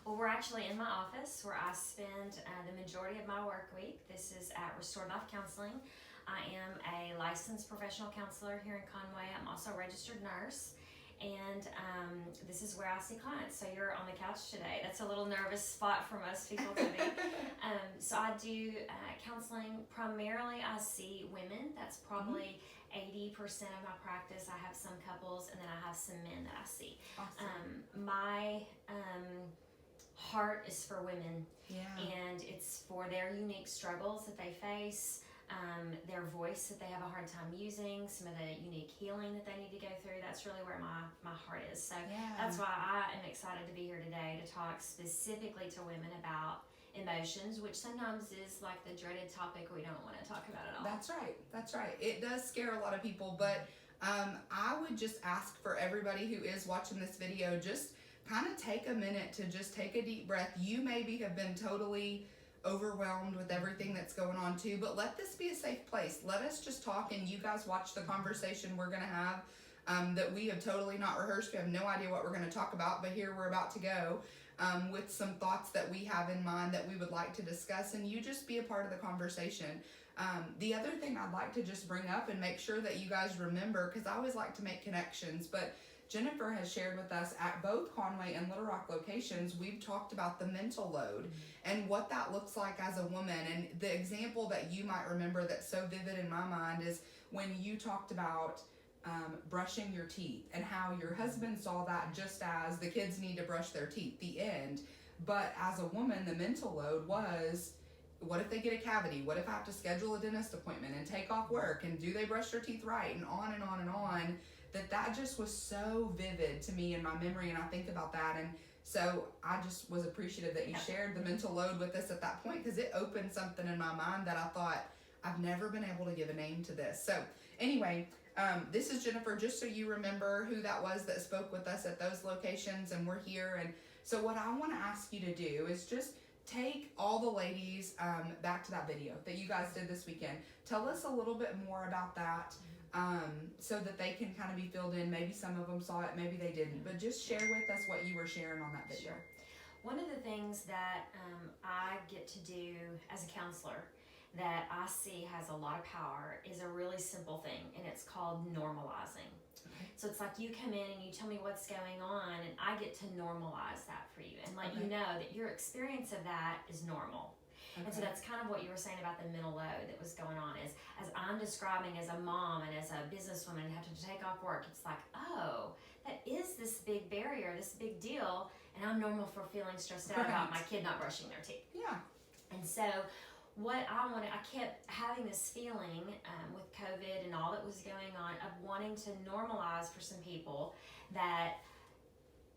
Well, we're actually in my office where I spend the majority of my work week. This is at Restored Life Counseling. I am a licensed professional counselor here in Conway. I'm also a registered nurse. And this is where I see clients. So you're on the couch today. That's a little nervous spot for most people to be. So I do counseling. Primarily, I see women. That's probably 80% of my practice. I have some couples, and then I have some men that I see. Awesome. My heart is for women, and it's for their unique struggles that they face. Their voice that they have a hard time using, some of the unique healing that they need to go through. That's really where my heart is. So that's why I am excited to be here today to talk specifically to women about emotions, which sometimes is like the dreaded topic we don't want to talk about at all. That's right. It does scare a lot of people, but I would just ask for everybody who is watching this video, just kind of take a minute to just take a deep breath. You maybe have been totally overwhelmed with everything that's going on too, but let this be a safe place. Let us just talk, and you guys watch the conversation we're going to have that we have totally not rehearsed. We have no idea what we're going to talk about, but here we're about to go with some thoughts that we have in mind that we would like to discuss, and you just be a part of the conversation. The other thing I'd like to just bring up and make sure that you guys remember, because I always like to make connections, but Jennifer has shared with us at both Conway and Little Rock locations, we've talked about the mental load and what that looks like as a woman. And the example that you might remember that's so vivid in my mind is when you talked about brushing your teeth and how your husband saw that just as the kids need to brush their teeth, the end. But as a woman, the mental load was, what if they get a cavity? What if I have to schedule a dentist appointment and take off work? And do they brush their teeth right? And on and on and on. That just was so vivid to me in my memory, and I think about that. And so I just was appreciative that you shared the mental load with us at that point, because it opened something in my mind that I thought, I've never been able to give a name to this. So anyway, this is Jennifer, just so you remember who that was that spoke with us at those locations, and we're here. And so what I want to ask you to do is just take all the ladies back to that video that you guys did this weekend. Tell us a little bit more about that so that they can kind of be filled in. Maybe some of them saw it, maybe they didn't, but just share with us what you were sharing on that video. Sure. One of the things that I get to do as a counselor that I see has a lot of power is a really simple thing, and it's called normalizing. Okay. So it's like you come in and you tell me what's going on, and I get to normalize that for you and let you know that your experience of that is normal. Okay. And so that's kind of what you were saying about the mental load that was going on, is as I'm describing as a mom and as a businesswoman and have to take off work, it's like, oh, that is this big barrier, this big deal, and I'm normal for feeling stressed out about my kid not brushing their teeth. Yeah. And so what I kept having this feeling with COVID and all that was going on of wanting to normalize for some people that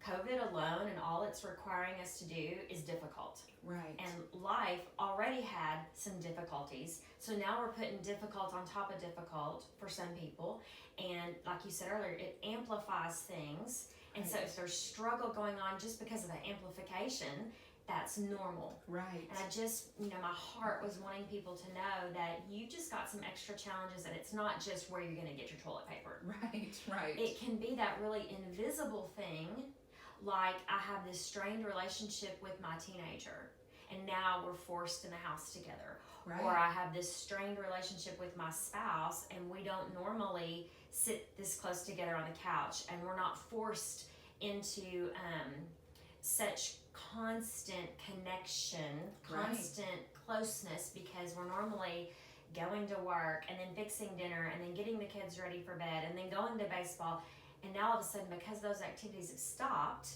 COVID alone and all it's requiring us to do is difficult. Right. And life already had some difficulties. So now we're putting difficult on top of difficult for some people. And like you said earlier, it amplifies things. And so if there's struggle going on just because of the amplification, that's normal. Right. And I just, my heart was wanting people to know that you just got some extra challenges, and it's not just where you're going to get your toilet paper. Right. It can be that really invisible thing, like I have this strained relationship with my teenager, and now we're forced in the house together. Right. Or I have this strained relationship with my spouse, and we don't normally sit this close together on the couch, and we're not forced into such constant connection, constant closeness, because we're normally going to work and then fixing dinner and then getting the kids ready for bed and then going to baseball. And now all of a sudden, because those activities have stopped,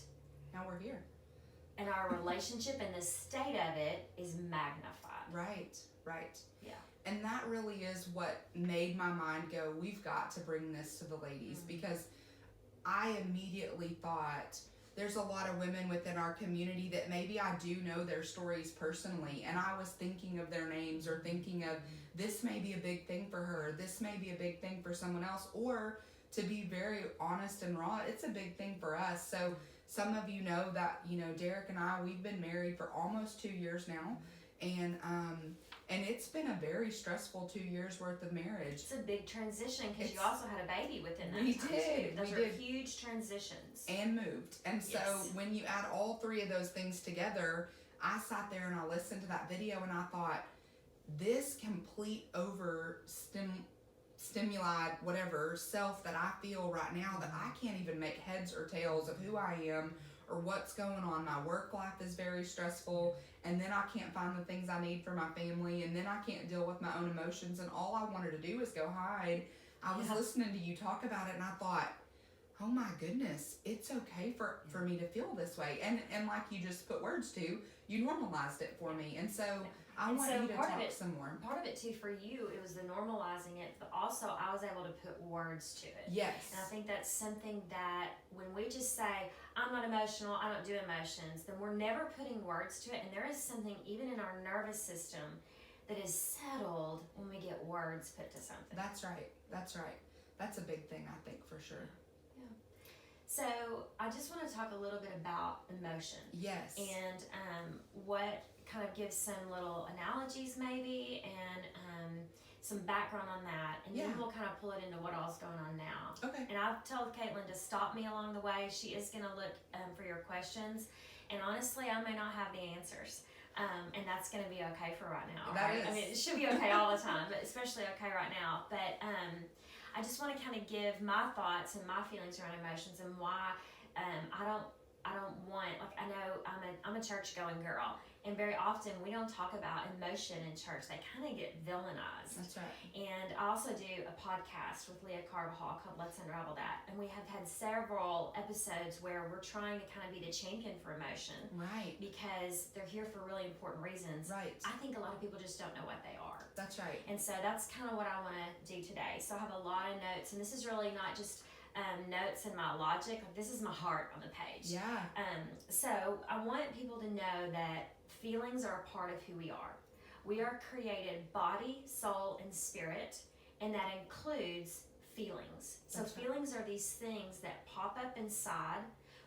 now we're here. And our relationship and the state of it is magnified. Right. Yeah. And that really is what made my mind go, we've got to bring this to the ladies, because I immediately thought, there's a lot of women within our community that maybe I do know their stories personally, and I was thinking of their names or thinking of, this may be a big thing for her, this may be a big thing for someone else, or to be very honest and raw, it's a big thing for us. So some of you know that, Derek and I, we've been married for almost 2 years now, and And it's been a very stressful 2 years worth of marriage. It's a big transition because you also had a baby within that we time did. too. Those We are did. huge transitions. And moved. And so Yes. when you add all three of those things together, I sat there and I listened to that video and I thought, this complete stimuli, whatever, self that I feel right now, that I can't even make heads or tails of who I am or what's going on. My work life is very stressful, and then I can't find the things I need for my family, and then I can't deal with my own emotions, and all I wanted to do is go hide. I was listening to you talk about it, and I thought, oh my goodness, it's okay for me to feel this way. And like you just put words to, you normalized it for me. And so I want you to talk some more. Part of it too for you, it was the normalizing it, but also I was able to put words to it. Yes. And I think that's something that when we just say, I'm not emotional, I don't do emotions, then we're never putting words to it. And there is something even in our nervous system that is settled when we get words put to something. That's right. That's right. That's a big thing, I think, for sure. So I just want to talk a little bit about emotion. Yes. And what kind of gives some little analogies maybe and some background on that. And then we'll kind of pull it into what all's going on now. Okay. And I've told Caitlin to stop me along the way. She is going to look for your questions. And honestly, I may not have the answers. And that's going to be okay for right now. That right? is. I mean, it should be okay all the time, but especially okay right now. But I just want to kind of give my thoughts and my feelings around emotions and why I don't want, like, I know I'm a church going girl, and very often we don't talk about emotion in church. They kind of get villainized. That's right. And I also do a podcast with Leah Carvajal called Let's Unravel That, and we have had several episodes where we're trying to kind of be the champion for emotion. Right. Because they're here for really important reasons. Right. I think a lot of people just don't know what they are. That's right. And so that's kind of what I want to do today. So I have a lot of notes, and this is really not just notes and my logic. Like, this is my heart on the page. Yeah. So I want people to know that feelings are a part of who we are. We are created body, soul, and spirit, and that includes feelings. So That's right. Feelings are these things that pop up inside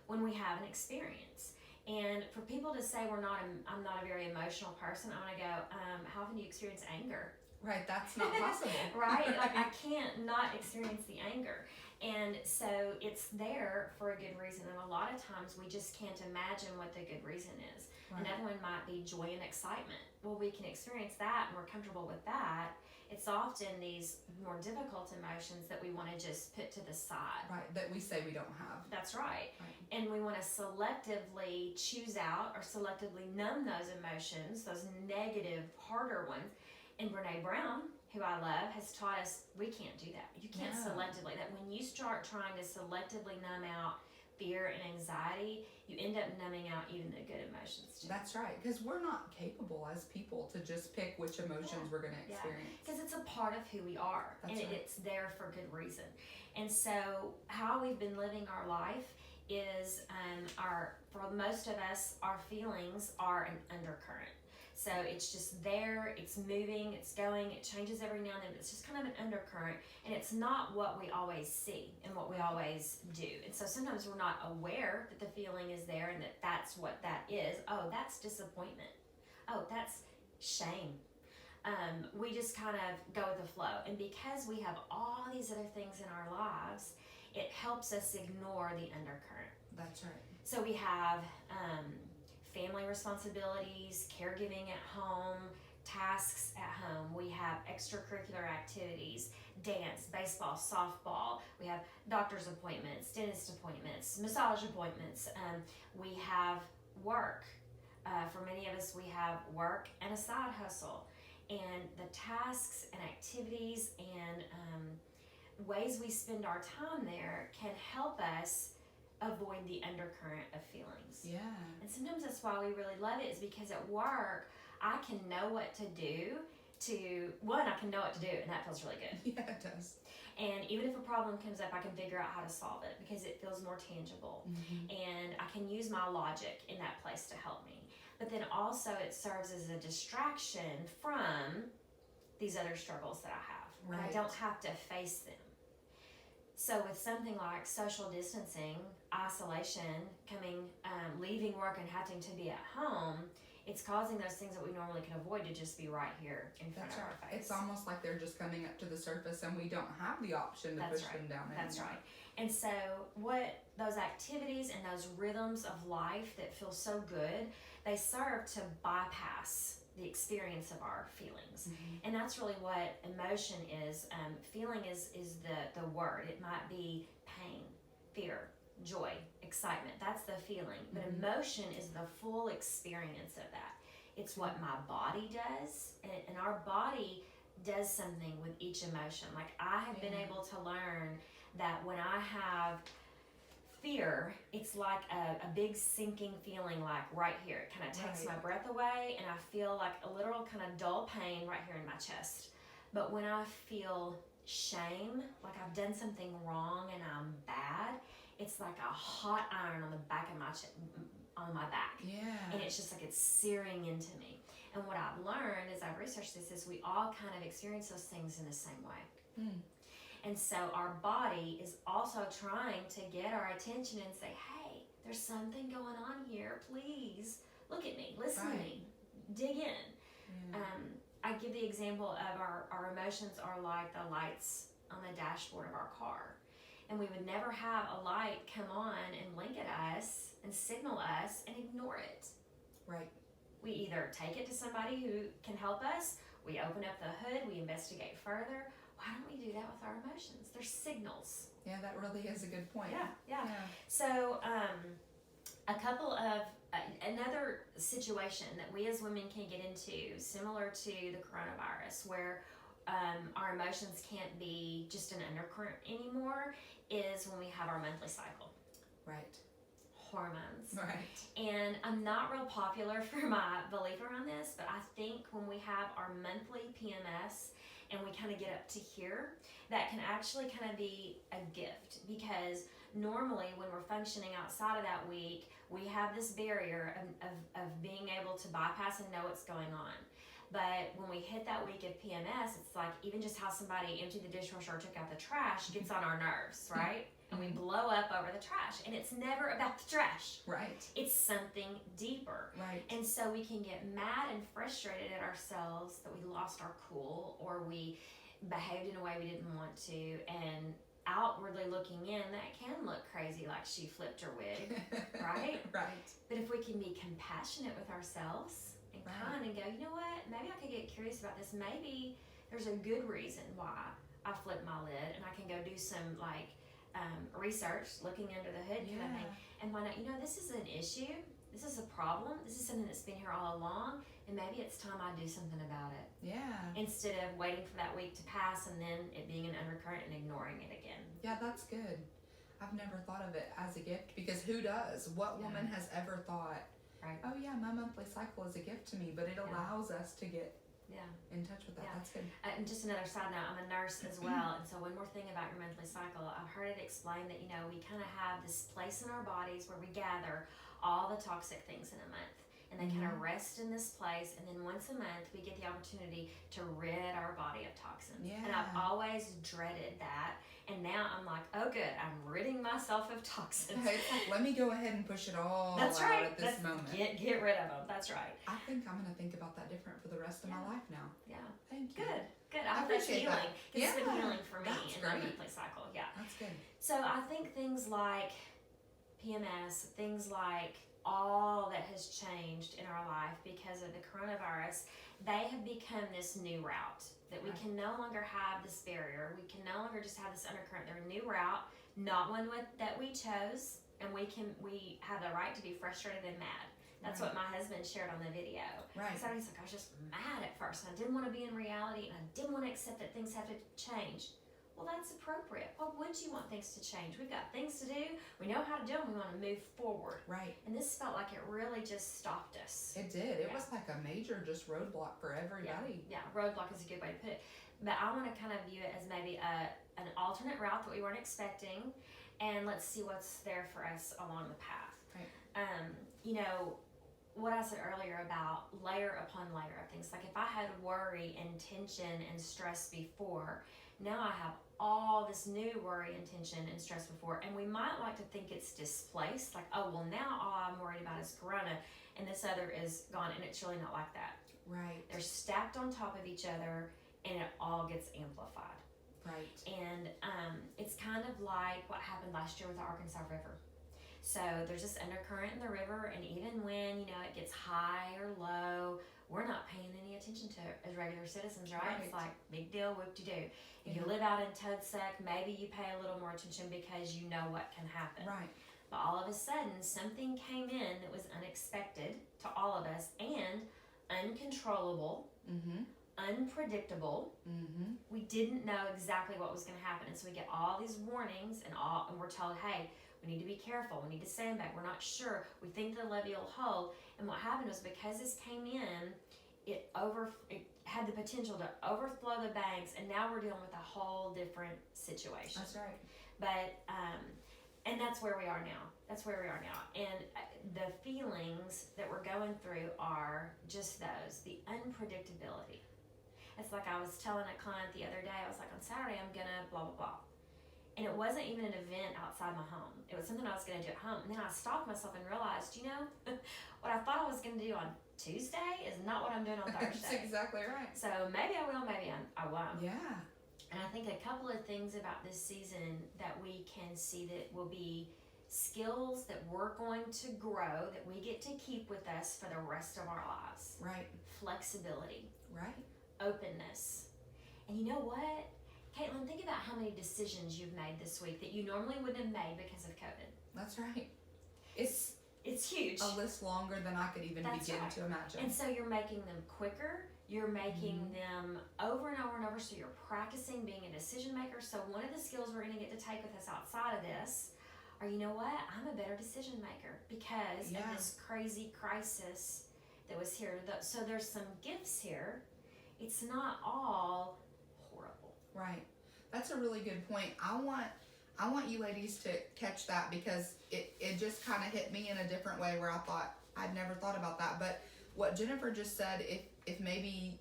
when we have an experience. And for people to say I'm not a very emotional person, I want to go, how can you experience anger? Right, that's not possible. Right? Like, I can't not experience the anger. And so it's there for a good reason. And a lot of times we just can't imagine what the good reason is. Right. Another one might be joy and excitement. Well, we can experience that and we're comfortable with that. It's often these more difficult emotions that we want to just put to the side. Right, that we say we don't have. That's right. Right. And we want to selectively choose out or selectively numb those emotions, those negative, harder ones. And Brene Brown, who I love, has taught us we can't do that. You can't selectively. That when you start trying to selectively numb out fear and anxiety, you end up numbing out even the good emotions too. That's right, because we're not capable as people to just pick which emotions we're going to experience. Because it's a part of who we are. That's right. It's there for good reason. And so how we've been living our life is for most of us, our feelings are an undercurrent. So it's just there, it's moving, it's going, it changes every now and then. It's just kind of an undercurrent, and it's not what we always see and what we always do. And so sometimes we're not aware that the feeling is there and that that's what that is. Oh, that's disappointment. Oh, that's shame. We just kind of go with the flow. And because we have all these other things in our lives, it helps us ignore the undercurrent. That's right. So we have family responsibilities, caregiving at home, tasks at home. We have extracurricular activities, dance, baseball, softball. We have doctor's appointments, dentist appointments, massage appointments. We have work. For many of us, we have work and a side hustle. And the tasks and activities and ways we spend our time there can help us avoid the undercurrent of feelings. Yeah. And sometimes that's why we really love it, is because at work, I can know what to do I can know what to do, and that feels really good. Yeah, it does. And even if a problem comes up, I can figure out how to solve it because it feels more tangible. Mm-hmm. And I can use my logic in that place to help me. But then also it serves as a distraction from these other struggles that I have. Right. I don't have to face them. So with something like social distancing, isolation, leaving work and having to be at home, it's causing those things that we normally can avoid to just be right here in front That's of right. our face. It's almost like they're just coming up to the surface and we don't have the option to That's push right. them down That's anymore. right. And so what those activities and those rhythms of life that feel so good, they serve to bypass the experience of our feelings. Mm-hmm. And that's really what emotion is. Feeling is the word. It might be pain, fear, joy, excitement. That's the feeling. But Mm-hmm. emotion is the full experience of that. It's what my body does, and our body does something with each emotion. Like I have been able to learn that when I have fear, it's like a big sinking feeling, like right here. It kind of takes my breath away, and I feel like a literal kind of dull pain right here in my chest. But when I feel shame, like I've done something wrong and I'm bad, it's like a hot iron on the back of my on my back. Yeah. And it's just like it's searing into me. And what I've learned as I've researched this is we all kind of experience those things in the same way. And so our body is also trying to get our attention and say, hey, there's something going on here. Please look at me, listen to me, dig in. Yeah. I give the example of our emotions are like the lights on the dashboard of our car. And we would never have a light come on and blink at us and signal us and ignore it. Right. We either take it to somebody who can help us, we open up the hood, we investigate further. Why don't we do that with our emotions? They're signals. Yeah, that really is a good point. Yeah. So, a couple of another situation that we as women can get into, similar to the coronavirus, where our emotions can't be just an undercurrent anymore, is when we have our monthly cycle. Right. Hormones. Right. And I'm not real popular for my belief around this, but I think when we have our monthly PMS and we kind of get up to here, that can actually kind of be a gift, because normally when we're functioning outside of that week, we have this barrier of being able to bypass and know what's going on. But when we hit that week of PMS, it's like even just how somebody emptied the dishwasher or took out the trash gets on our nerves, right? And we blow up over the trash. And it's never about the trash. Right. It's something deeper. Right. And so we can get mad and frustrated at ourselves that we lost our cool or we behaved in a way we didn't want to. And outwardly looking in, that can look crazy, like she flipped her wig, right? Right. But if we can be compassionate with ourselves and kind and go, you know what, maybe I could get curious about this. Maybe there's a good reason why I flipped my lid, and I can go do some research, looking under the hood kind of thing, and find out, you know, this is an issue, this is a problem, this is something that's been here all along, and maybe it's time I do something about it. Yeah. Instead of waiting for that week to pass and then it being an undercurrent and ignoring it again. Yeah, that's good. I've never thought of it as a gift, because who does? What woman has ever thought, oh yeah, my monthly cycle is a gift to me, but it allows us to get in touch with that. That's good. And just another side note, I'm a nurse as well, and so one more thing about your monthly cycle, I've heard it explained that, you know, we kind of have this place in our bodies where we gather all the toxic things in a month, and they kind of rest in this place, and then once a month we get the opportunity to rid our body of toxins. And I've always dreaded that, and now I'm like, oh good, I'm ridding myself of toxins. It's like, let me go ahead and push it all That's out right. at this moment. Get rid of them. That's right. I think I'm going to think about that different for the rest of my life now. Yeah. Thank you. Good. I I hope that's appreciate healing. that. It's been healing for me That's in great. my monthly cycle. Yeah. That's good. So I think things like PMS, things like all that has changed in our life because of the coronavirus, they have become this new route that we can no longer have this barrier. We can no longer just have this undercurrent. They're a new route, not one that we chose, and we have the right to be frustrated and mad. That's what my husband shared on the video. Right. So he's like, I was just mad at first, and I didn't want to be in reality, and I didn't want to accept that things have to change. Well, that's appropriate. Why would you want things to change? We've got things to do. We know how to do them. We want to move forward. Right. And this felt like it really just stopped us. It did. It was like a major just roadblock for everybody. Yeah, roadblock is a good way to put it. But I want to kind of view it as maybe an alternate route that we weren't expecting, and let's see what's there for us along the path. Right. You know, what I said earlier about layer upon layer of things. Like if I had worry and tension and stress before, now I have all this new worry and tension and stress before, and we might like to think it's displaced, like, oh, well, now all I'm worried about is corona, and this other is gone, and it's really not like that. Right. They're stacked on top of each other, and it all gets amplified. Right. And it's kind of like what happened last year with the Arkansas River. So there's this undercurrent in the river, and even when, you know, it gets high or low, we're not paying any attention to it as regular citizens, right? It's like, big deal, whoop-de-doo. If you live out in Tudsec, maybe you pay a little more attention because you know what can happen. Right. But all of a sudden, something came in that was unexpected to all of us and uncontrollable, unpredictable. We didn't know exactly what was going to happen, and so we get all these warnings, and we're told, hey, we need to be careful. We need to sandbag. We're not sure. We think the levee will hold. And what happened was, because this came in, it had the potential to overflow the banks, and now we're dealing with a whole different situation. That's right. But and that's where we are now. That's where we are now. And the feelings that we're going through are just those, the unpredictability. It's like I was telling a client the other day, I was like, on Saturday I'm gonna blah, blah, blah. And it wasn't even an event outside my home. It was something I was gonna do at home. And then I stopped myself and realized, you know, what I thought I was gonna do on Tuesday is not what I'm doing on Thursday. That's exactly right. So maybe I will, maybe I won't. Yeah. And I think a couple of things about this season that we can see that will be skills that we're going to grow, that we get to keep with us for the rest of our lives. Right. Flexibility. Right. Openness. And you know what? Caitlin, think about how many decisions you've made this week that you normally wouldn't have made because of COVID. That's right. It's huge. A list longer than I could even begin to imagine. And so you're making them quicker. You're making them over and over and over. So you're practicing being a decision maker. So one of the skills we're going to get to take with us outside of this are, you know what? I'm a better decision maker because of this crazy crisis that was here. So there's some gifts here. It's not all horrible. Right. That's a really good point. I want you ladies to catch that because it just kind of hit me in a different way where I thought I'd never thought about that. But what Jennifer just said, if maybe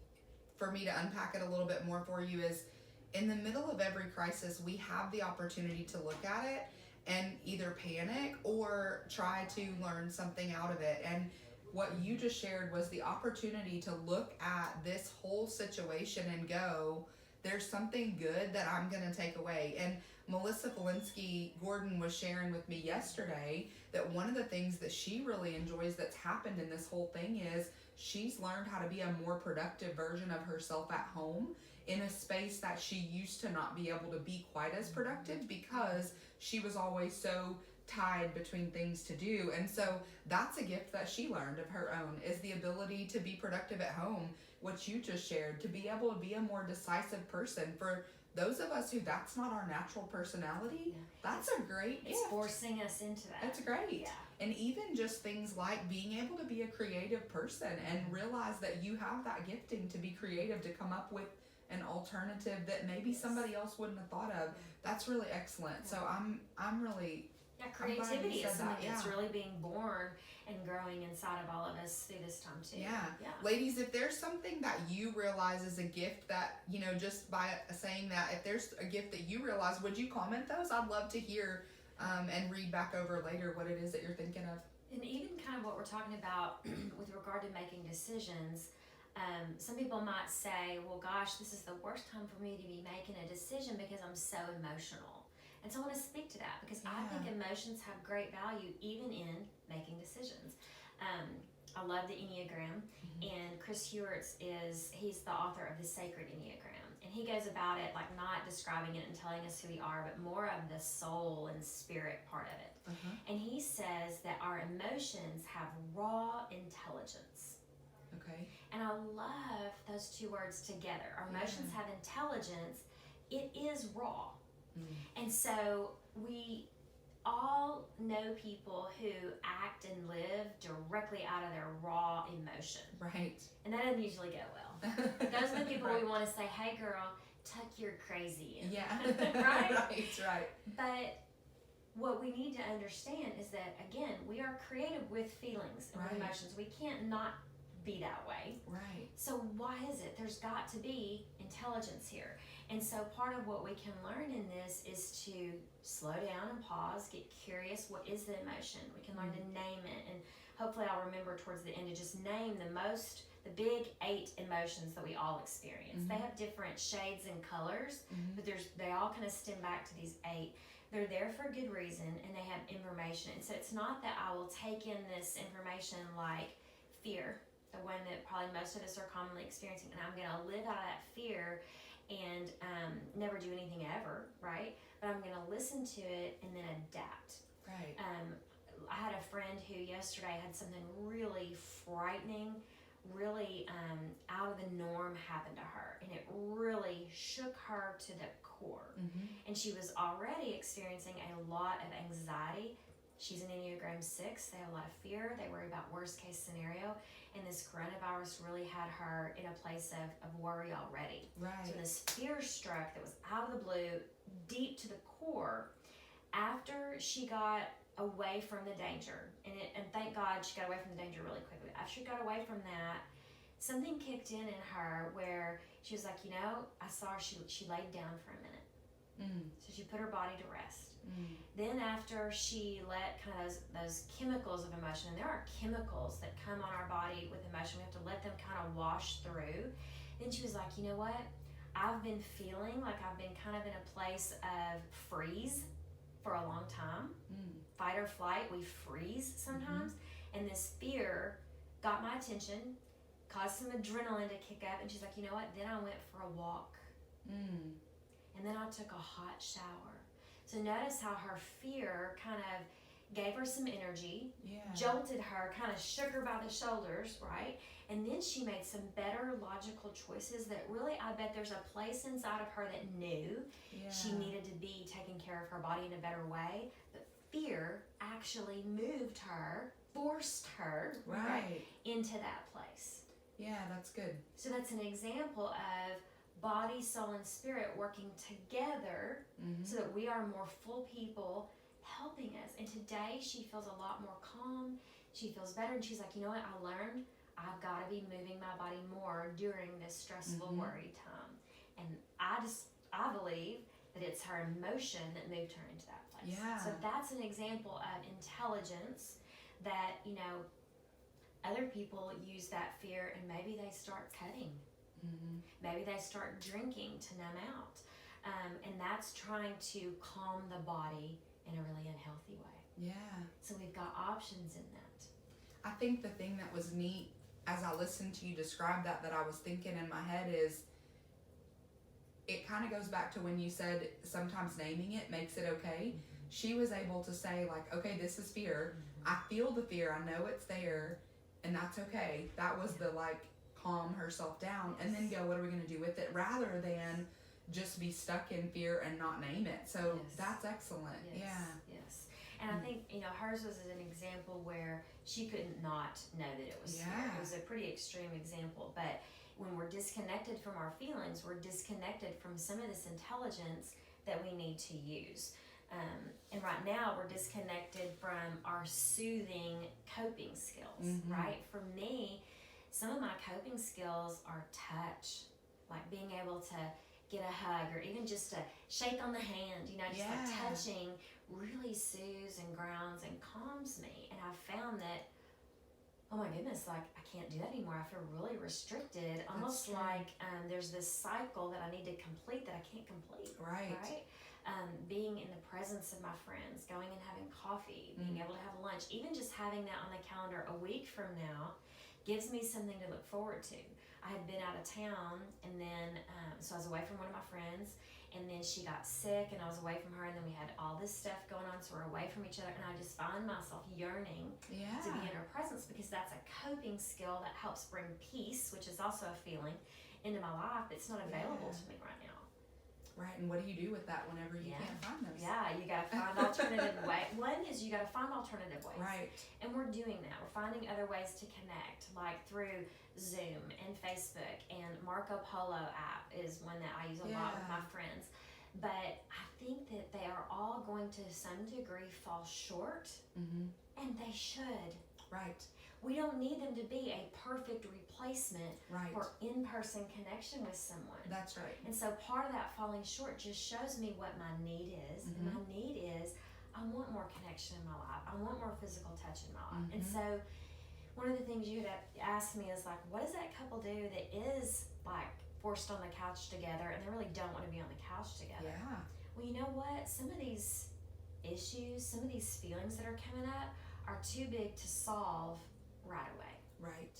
for me to unpack it a little bit more for you, is in the middle of every crisis, we have the opportunity to look at it and either panic or try to learn something out of it. And what you just shared was the opportunity to look at this whole situation and go, there's something good that I'm going to take away. And Melissa Felinski Gordon was sharing with me yesterday that one of the things that she really enjoys that's happened in this whole thing is she's learned how to be a more productive version of herself at home in a space that she used to not be able to be quite as productive because she was always so tied between things to do. And so that's a gift that she learned of her own, is the ability to be productive at home, what you just shared, to be able to be a more decisive person. For those of us who that's not our natural personality, that's a great gift. It's forcing us into that. That's great. Yeah. And even just things like being able to be a creative person and realize that you have that gifting to be creative, to come up with an alternative that maybe somebody else wouldn't have thought of. That's really excellent. So I'm really... Yeah, creativity is something that's really being born and growing inside of all of us through this time too. Yeah. Ladies, if there's something that you realize is a gift that, you know, just by saying that, if there's a gift that you realize, would you comment those? I'd love to hear and read back over later what it is that you're thinking of. And even kind of what we're talking about with regard to making decisions, some people might say, well, gosh, this is the worst time for me to be making a decision because I'm so emotional. And so I want to speak to that because I think emotions have great value even in making decisions. I love the Enneagram, and Chris Hewerts he's the author of the Sacred Enneagram. And he goes about it like not describing it and telling us who we are, but more of the soul and spirit part of it. And he says that our emotions have raw intelligence. Okay. And I love those two words together. Our emotions have intelligence. It is raw. And so we all know people who act and live directly out of their raw emotion. Right. And that doesn't usually go well. Those are the people we want to say, hey girl, tuck your crazy in. Yeah. Right? Right. But what we need to understand is that, again, we are creative with feelings and with emotions. We can't not be that way. Right. So why is it? There's got to be intelligence here. And so part of what we can learn in this is to slow down and pause, get curious. What is the emotion? We can learn to name it. And hopefully I'll remember towards the end to just name the big 8 emotions that we all experience. They have different shades and colors, but they all kind of stem back to these 8. They're there for a good reason, and they have information. And so it's not that I will take in this information like fear, the one that probably most of us are commonly experiencing, and I'm going to live out of that fear and never do anything ever, right? But I'm going to listen to it and then adapt. Right. I had a friend who yesterday had something really frightening, really out of the norm happen to her, and it really shook her to the core. And she was already experiencing a lot of anxiety. She's an Enneagram 6. They have a lot of fear. They worry about worst case scenario, and this coronavirus really had her in a place of worry already. Right. So this fear struck that was out of the blue, deep to the core, after she got away from the danger, and thank God she got away from the danger really quickly. After she got away from that, something kicked in her where she was like, I saw her, she laid down for a minute. So she put her body to rest. Then after she let kind of those chemicals of emotion, and there are chemicals that come on our body with emotion, we have to let them kind of wash through. Then she was like, you know what? I've been feeling like I've been kind of in a place of freeze for a long time. Fight or flight, we freeze sometimes. And this fear got my attention, caused some adrenaline to kick up, and she's like, you know what? Then I went for a walk. And then I took a hot shower. So notice how her fear kind of gave her some energy, jolted her, kind of shook her by the shoulders, right? And then she made some better logical choices that really, I bet there's a place inside of her that knew she needed to be taking care of her body in a better way. But fear actually moved her, forced her right into that place. Yeah, that's good. So that's an example of body, soul, and spirit working together so that we are more full people helping us. And today she feels a lot more calm. She feels better. And she's like, you know what? I learned I've got to be moving my body more during this stressful, worried time. And I believe that it's her emotion that moved her into that place. Yeah. So that's an example of intelligence that, other people use that fear and maybe they start cutting. Maybe they start drinking to numb out. And that's trying to calm the body in a really unhealthy way. Yeah. So we've got options in that. I think the thing that was neat as I listened to you describe that I was thinking in my head is it kind of goes back to when you said sometimes naming it makes it okay. She was able to say like, okay, this is fear. I feel the fear. I know it's there and that's okay. That was the calm herself down and then go, what are we going to do with it, rather than just be stuck in fear and not name it. So that's excellent. Yes. And I think hers was an example where she couldn't not know that it was fear. It was a pretty extreme example, but when we're disconnected from our feelings, we're disconnected from some of this intelligence that we need to use. And right now we're disconnected from our soothing coping skills, right? For me, some of my coping skills are touch, like being able to get a hug or even just a shake on the hand, just like touching really soothes and grounds and calms me. And I've found that, oh my goodness, I can't do that anymore. I feel really restricted, almost like there's this cycle that I need to complete that I can't complete. Right? Being in the presence of my friends, going and having coffee, being able to have lunch, even just having that on the calendar a week from now gives me something to look forward to. I had been out of town, and then so I was away from one of my friends, and then she got sick, and I was away from her, and then we had all this stuff going on, so we're away from each other, and I just find myself yearning to be in her presence, because that's a coping skill that helps bring peace, which is also a feeling, into my life that's not available to me right now. Right, and what do you do with that whenever you can't find those? Yeah, you gotta find alternative ways. One is you gotta find alternative ways. Right. And we're doing that. We're finding other ways to connect, like through Zoom and Facebook, and Marco Polo app is one that I use a lot with my friends. But I think that they are all going to some degree fall short, and they should. Right. We don't need them to be a perfect replacement Right. for in-person connection with someone. That's right. And so part of that falling short just shows me what my need is. And my need is, I want more connection in my life. I want more physical touch in my life. And so one of the things you had asked me is like, what does that couple do that is like forced on the couch together and they really don't want to be on the couch together? Yeah. Well, you know what? Some of these issues, some of these feelings that are coming up are too big to solve right away.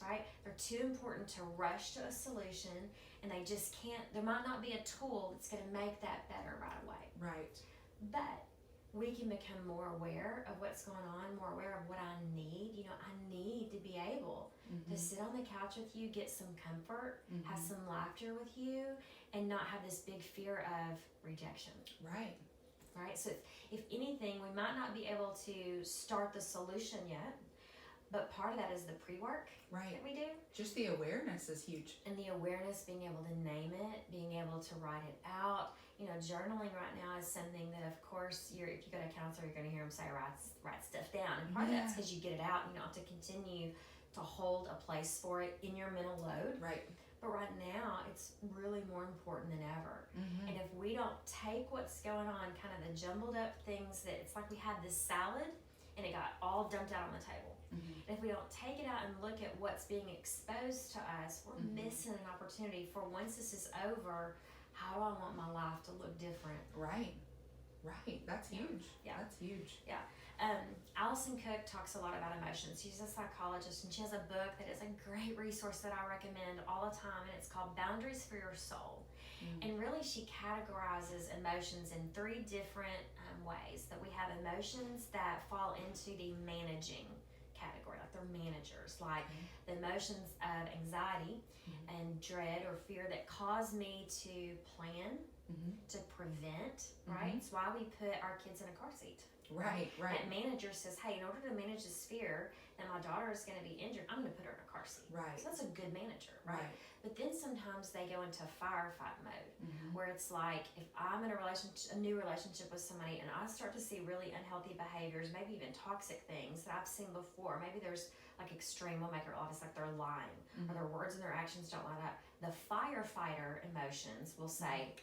Right? They're too important to rush to a solution, and they just can't, there might not be a tool that's going to make that better right away. Right. But we can become more aware of what's going on, more aware of what I need. You know, I need to be able to sit on the couch with you, get some comfort, have some laughter with you, and not have this big fear of rejection. Right. Right? So if anything, we might not be able to start the solution yet, but part of that is the pre-work that we do. Just the awareness is huge. And the awareness, being able to name it, being able to write it out. You know, journaling right now is something that, of course, if you go to a counselor, you're going to hear them say, write stuff down. And part of that's because you get it out and you don't have to continue to hold a place for it in your mental load. Right. But right now, it's really more important than ever. And if we don't take what's going on, kind of the jumbled up things that it's like we had this salad and it got all dumped out on the table. And if we don't take it out and look at what's being exposed to us, we're missing an opportunity for, once this is over, how do I want my life to look different? Right. That's huge. Yeah. That's huge. Yeah. Allison Cook talks a lot about emotions. She's a psychologist, and she has a book that is a great resource that I recommend all the time, and it's called Boundaries for Your Soul. And really, she categorizes emotions in 3 different ways. That we have emotions that fall into the managing category, like they're managers, like the emotions of anxiety and dread or fear that cause me to plan, to prevent, right? It's why we put our kids in a car seat. Right. That manager says, hey, in order to manage this fear that my daughter is going to be injured, I'm going to put her in a car seat. Right. So that's a good manager, right? But then sometimes they go into firefight mode, where it's like, if I'm in a new relationship with somebody and I start to see really unhealthy behaviors, maybe even toxic things that I've seen before, maybe there's like extreme, we'll make it obvious, like they're lying, or their words and their actions don't line up. The firefighter emotions will say,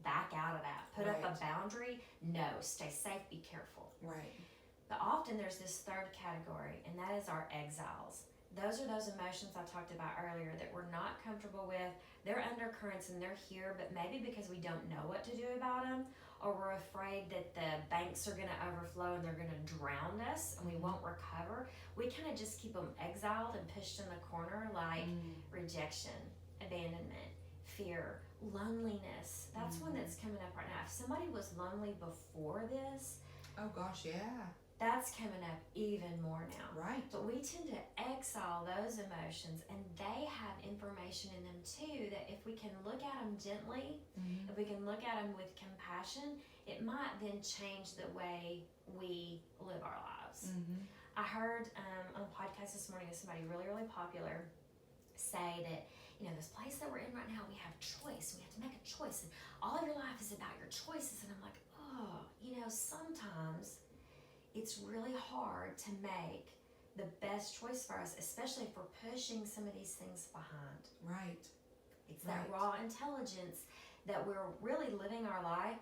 back out of that, put up a boundary, no, stay safe, be careful. Right. But often there's this 3rd category, and that is our exiles. Those are those emotions I talked about earlier that we're not comfortable with. They're undercurrents and they're here, but maybe because we don't know what to do about them, or we're afraid that the banks are going to overflow and they're going to drown us and we won't recover, we kind of just keep them exiled and pushed in the corner, like rejection, abandonment, fear, loneliness. That's one that's coming up right now. If somebody was lonely before this, oh gosh, yeah, that's coming up even more now. Right. But we tend to exile those emotions, and they have information in them too, that if we can look at them gently, if we can look at them with compassion, it might then change the way we live our lives. I heard on a podcast this morning of somebody really, really popular say that, you know, this place that we're in right now, we have choice. We have to make a choice, and all of your life is about your choices. And I'm like, oh, you know, sometimes it's really hard to make the best choice for us, especially if we're pushing some of these things behind. Right. It's that raw intelligence that we're really living our life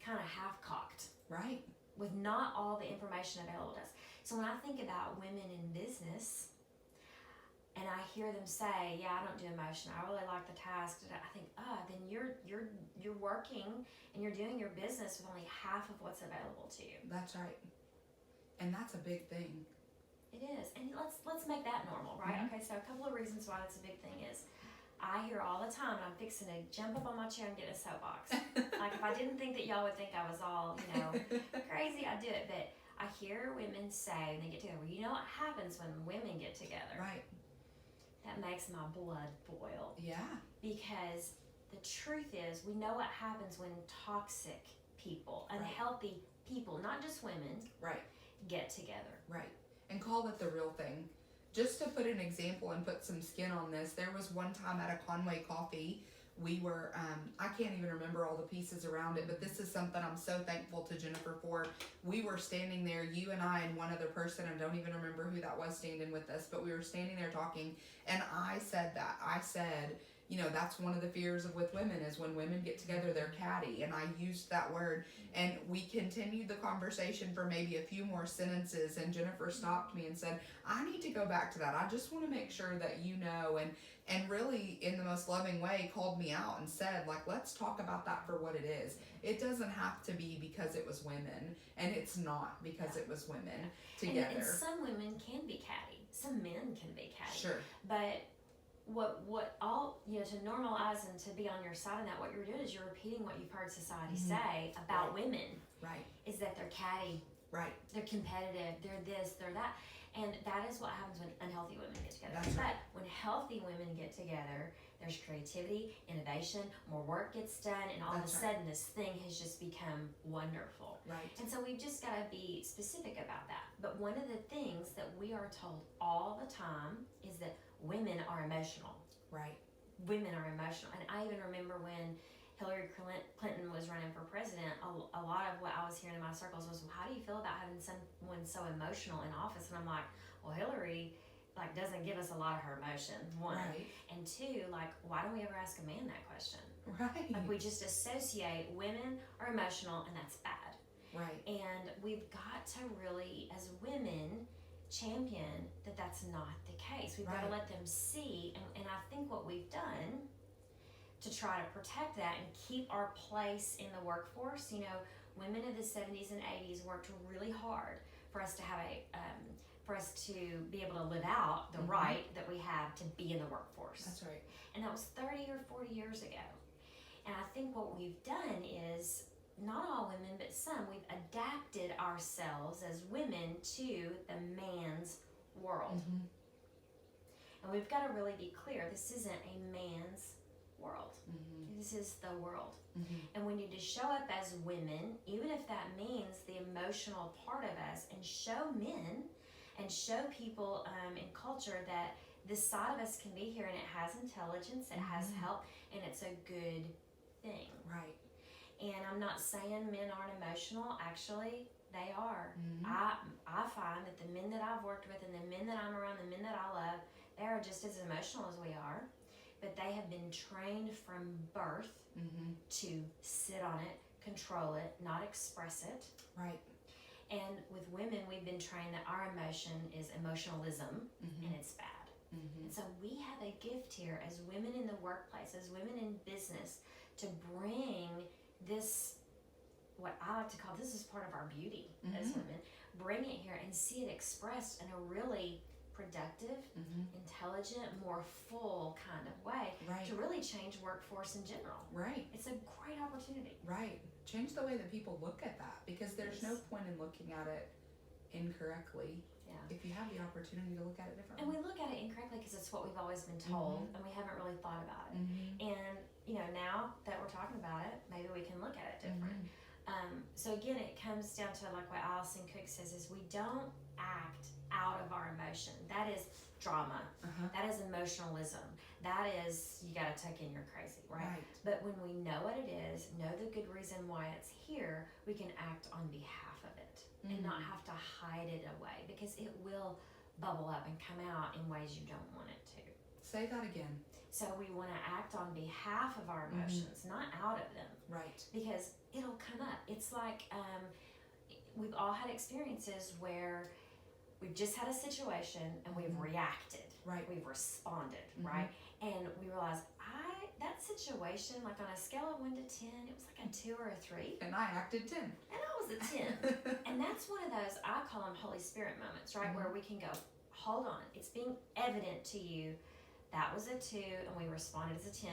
kind of half-cocked. Right. With not all the information available to us. So when I think about women in business, and I hear them say, yeah, I don't do emotion, I really like the task, I think, then you're working and you're doing your business with only half of what's available to you. That's right. And that's a big thing. It is. And let's make that normal, right? Okay, so a couple of reasons why that's a big thing is, I hear all the time, and I'm fixing to jump up on my chair and get a soapbox. Like, if I didn't think that y'all would think I was all, you know, crazy, I'd do it. But I hear women say, when they get together, you know what happens when women get together? Right. That makes my blood boil. Yeah. Because the truth is, we know what happens when toxic people, unhealthy people, not just women, get together. Right. And call it the real thing. Just to put an example and put some skin on this, there was one time at a Conway Coffee we were, I can't even remember all the pieces around it, but this is something I'm so thankful to Jennifer for. We were standing there, you and I and one other person, I don't even remember who that was standing with us, but we were standing there talking, and I said, you know, that's one of the fears with women is when women get together, they're catty. And I used that word. And we continued the conversation for maybe a few more sentences. And Jennifer stopped me and said, I need to go back to that. I just want to make sure that you know. And really, in the most loving way, called me out and said, like, let's talk about that for what it is. It doesn't have to be because it was women. And it's not because it was women together. And some women can be catty. Some men can be catty. Sure. But what all, you know, to normalize and to be on your side in that, what you're doing is you're repeating what you've heard society say about women. Right. Is that they're catty. Right. They're competitive. They're this, they're that. And that is what happens when unhealthy women get together. That's right. But when healthy women get together, there's creativity, innovation, more work gets done, and all of a sudden this thing has just become wonderful. Right. And so we've just got to be specific about that. But one of the things that we are told all the time is that women are emotional. Right. Women are emotional. And I even remember when Hillary Clinton was running for president, a lot of what I was hearing in my circles was, well, how do you feel about having someone so emotional in office? And I'm like, well, Hillary doesn't give us a lot of her emotion, one. Right. And two, why don't we ever ask a man that question? Right. We just associate women are emotional and that's bad. Right. And we've got to really, as women, champion that that's not the case. We've got to let them see, and I think what we've done to try to protect that and keep our place in the workforce, you know, women of the 70s and 80s worked really hard for us to have for us to be able to live out the right that we have to be in the workforce. That's right. And that was 30 or 40 years ago. And I think what we've done is, not all women, but some, we've adapted ourselves as women to the man's world. And we've got to really be clear, this isn't a man's world. This is the world. And we need to show up as women, even if that means the emotional part of us, and show men and show people in culture that this side of us can be here, and it has intelligence, it has help, and it's a good thing. Right. And I'm not saying men aren't emotional. Actually, they are. I find that the men that I've worked with and the men that I'm around, the men that I love, they are just as emotional as we are. But they have been trained from birth to sit on it, control it, not express it. Right. And with women, we've been trained that our emotion is emotionalism, and it's bad. And so we have a gift here as women in the workplace, as women in business, to bring this, what I like to call, this is part of our beauty as women, bring it here and see it expressed in a really productive, intelligent, more full kind of way to really change workforce in general. Right. It's a great opportunity. Right. Change the way that people look at that, because there's no point in looking at it incorrectly if you have the opportunity to look at it differently. And we look at it incorrectly because it's what we've always been told, and we haven't really thought about it. And, you know, now that we're talking about it, maybe we can look at it different. So again, it comes down to like what Allison Cook says, is we don't act out of our emotion. That is drama. That is emotionalism. That is, you gotta tuck in, you're crazy, right? But when we know what it is, know the good reason why it's here, we can act on behalf of it and not have to hide it away, because it will bubble up and come out in ways you don't want it to. Say that again. So we want to act on behalf of our emotions, not out of them. Right. Because it'll come up. It's like we've all had experiences where we've just had a situation and we've reacted. Right. We've responded, right? And we realize, that situation, like on a scale of 1 to 10, it was like a 2 or a 3. And I acted 10. And I was a 10. And that's one of those, I call them Holy Spirit moments, right? Where we can go, hold on, it's being evident to you. That was a 2, and we responded as a 10.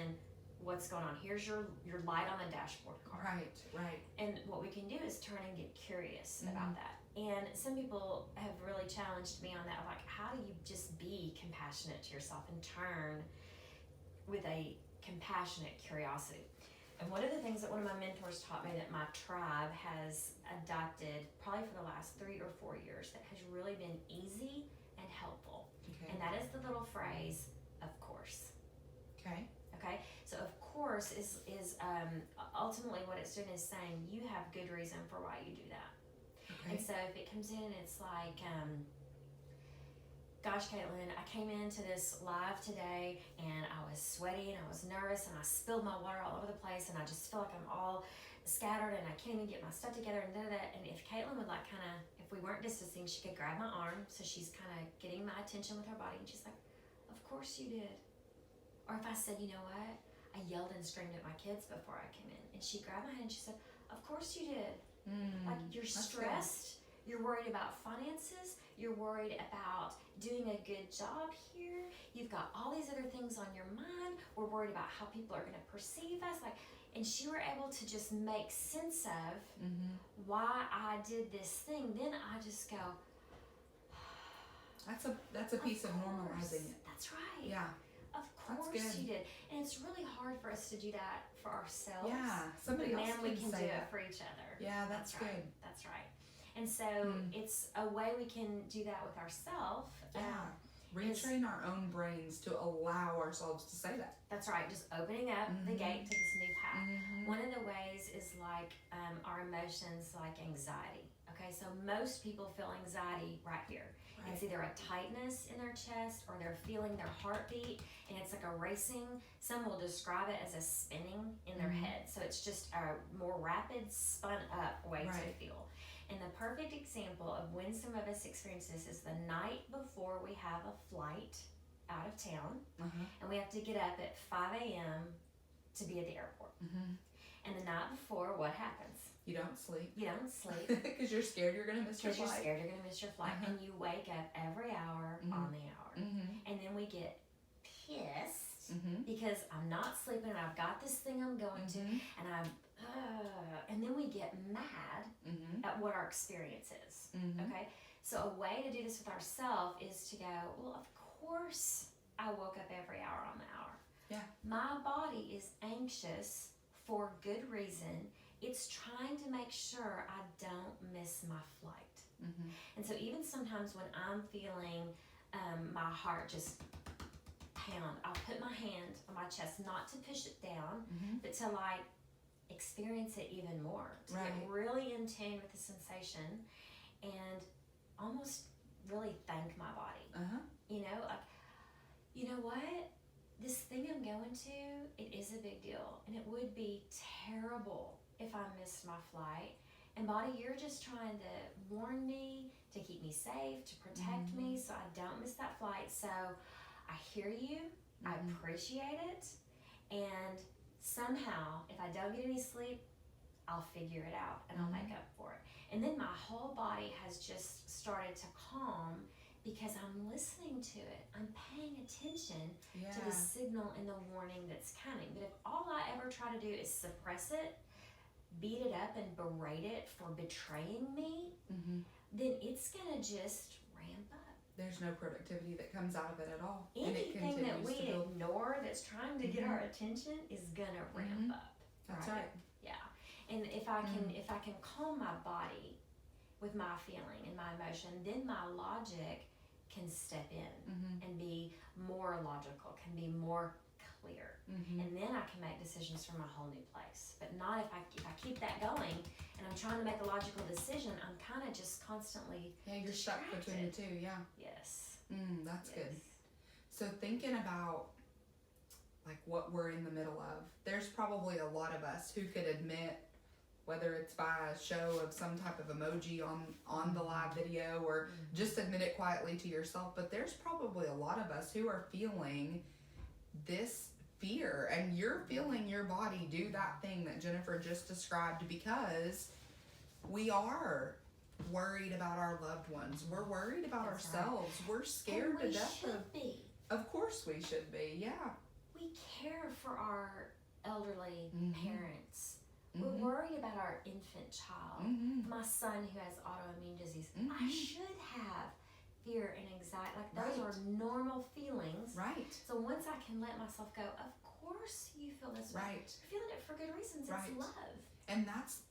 What's going on? Here's your light on the dashboard card. Right. And what we can do is turn and get curious about that. And some people have really challenged me on that, like, how do you just be compassionate to yourself and turn with a compassionate curiosity? And one of the things that one of my mentors taught me that my tribe has adopted probably for the last 3 or 4 years that has really been easy and helpful. And that is the little phrase, of course. Okay. So of course is ultimately what it's doing is saying you have good reason for why you do that. And so if it comes in and it's like, gosh, Caitlin, I came into this live today and I was sweaty and I was nervous and I spilled my water all over the place and I just feel like I'm all scattered and I can't even get my stuff together and da-da-da. And if Caitlin would like kind of, if we weren't distancing, she could grab my arm, so she's kind of getting my attention with her body, and she's like, of course you did. Or if I said, you know what, I yelled and screamed at my kids before I came in, and she grabbed my hand and she said, of course you did. Like, you're stressed, you're worried about finances, you're worried about doing a good job here, you've got all these other things on your mind, we're worried about how people are going to perceive us, like, and she were able to just make sense of why I did this thing. Then I just go, that's a piece of normalizing it. That's right. Yeah. Of course you did. And it's really hard for us to do that for ourselves. Yeah. Somebody but else man, we can do say that. it for each other. Yeah, that's good. Right. That's right. And so it's a way we can do that with ourselves. Yeah. Retrain our own brains to allow ourselves to say that. That's right. Just opening up the gate to this new path. One of the ways is like our emotions, like anxiety. Okay, so most people feel anxiety right here. Right. It's either a tightness in their chest or they're feeling their heartbeat and it's like a racing. Some will describe it as a spinning in their head. So it's just a more rapid spun up way to feel. And the perfect example of when some of us experience this is the night before we have a flight out of town, and we have to get up at 5 a.m. to be at the airport. And the night before, what happens? You don't sleep. You don't sleep. Because you're scared you're going to miss your flight. Because you're scared you're going to miss your flight. And you wake up every hour on the hour. And then we get pissed because I'm not sleeping and I've got this thing I'm going to, and and then we get mad at what our experience is. Okay, so a way to do this with ourselves is to go, well, of course I woke up every hour on the hour. Yeah, my body is anxious for good reason. It's trying to make sure I don't miss my flight. And so even sometimes when I'm feeling my heart just pound, I'll put my hand on my chest, not to push it down, but to like experience it even more, to get really in tune with the sensation and almost really thank my body. You know, like, you know what? This thing I'm going to, it is a big deal, and it would be terrible if I missed my flight. And body, you're just trying to warn me, to keep me safe, to protect me so I don't miss that flight. So I hear you, I appreciate it, and somehow, if I don't get any sleep, I'll figure it out and I'll make up for it. And then my whole body has just started to calm because I'm listening to it. I'm paying attention to the signal and the warning that's coming. But if all I ever try to do is suppress it, beat it up and berate it for betraying me, then it's gonna just ramp up. There's no productivity that comes out of it at all. Anything that we ignore that's trying to get our attention is gonna ramp up. That's right. Yeah. And if I can calm my body with my feeling and my emotion, then my logic can step in and be more logical, can be more clear. And then I can make decisions from a whole new place. But not if I keep that going and I'm trying to make a logical decision, I'm kind of just constantly you're distracted. Stuck between the two. Yes. That's good. So thinking about like what we're in the middle of, there's probably a lot of us who could admit, whether it's by a show of some type of emoji on the live video or just admit it quietly to yourself, but there's probably a lot of us who are feeling this fear, and you're feeling your body do that thing that Jennifer just described because we are worried about our loved ones. We're worried about ourselves. Right. We're scared to death. Of course we should be, yeah. We care for our elderly parents. We're worried about our infant child. My son who has autoimmune disease. I should have fear and anxiety. Like those are normal feelings. Right. So once I can let myself go, of course you feel this way. Right. You're feeling it for good reasons. It's love. And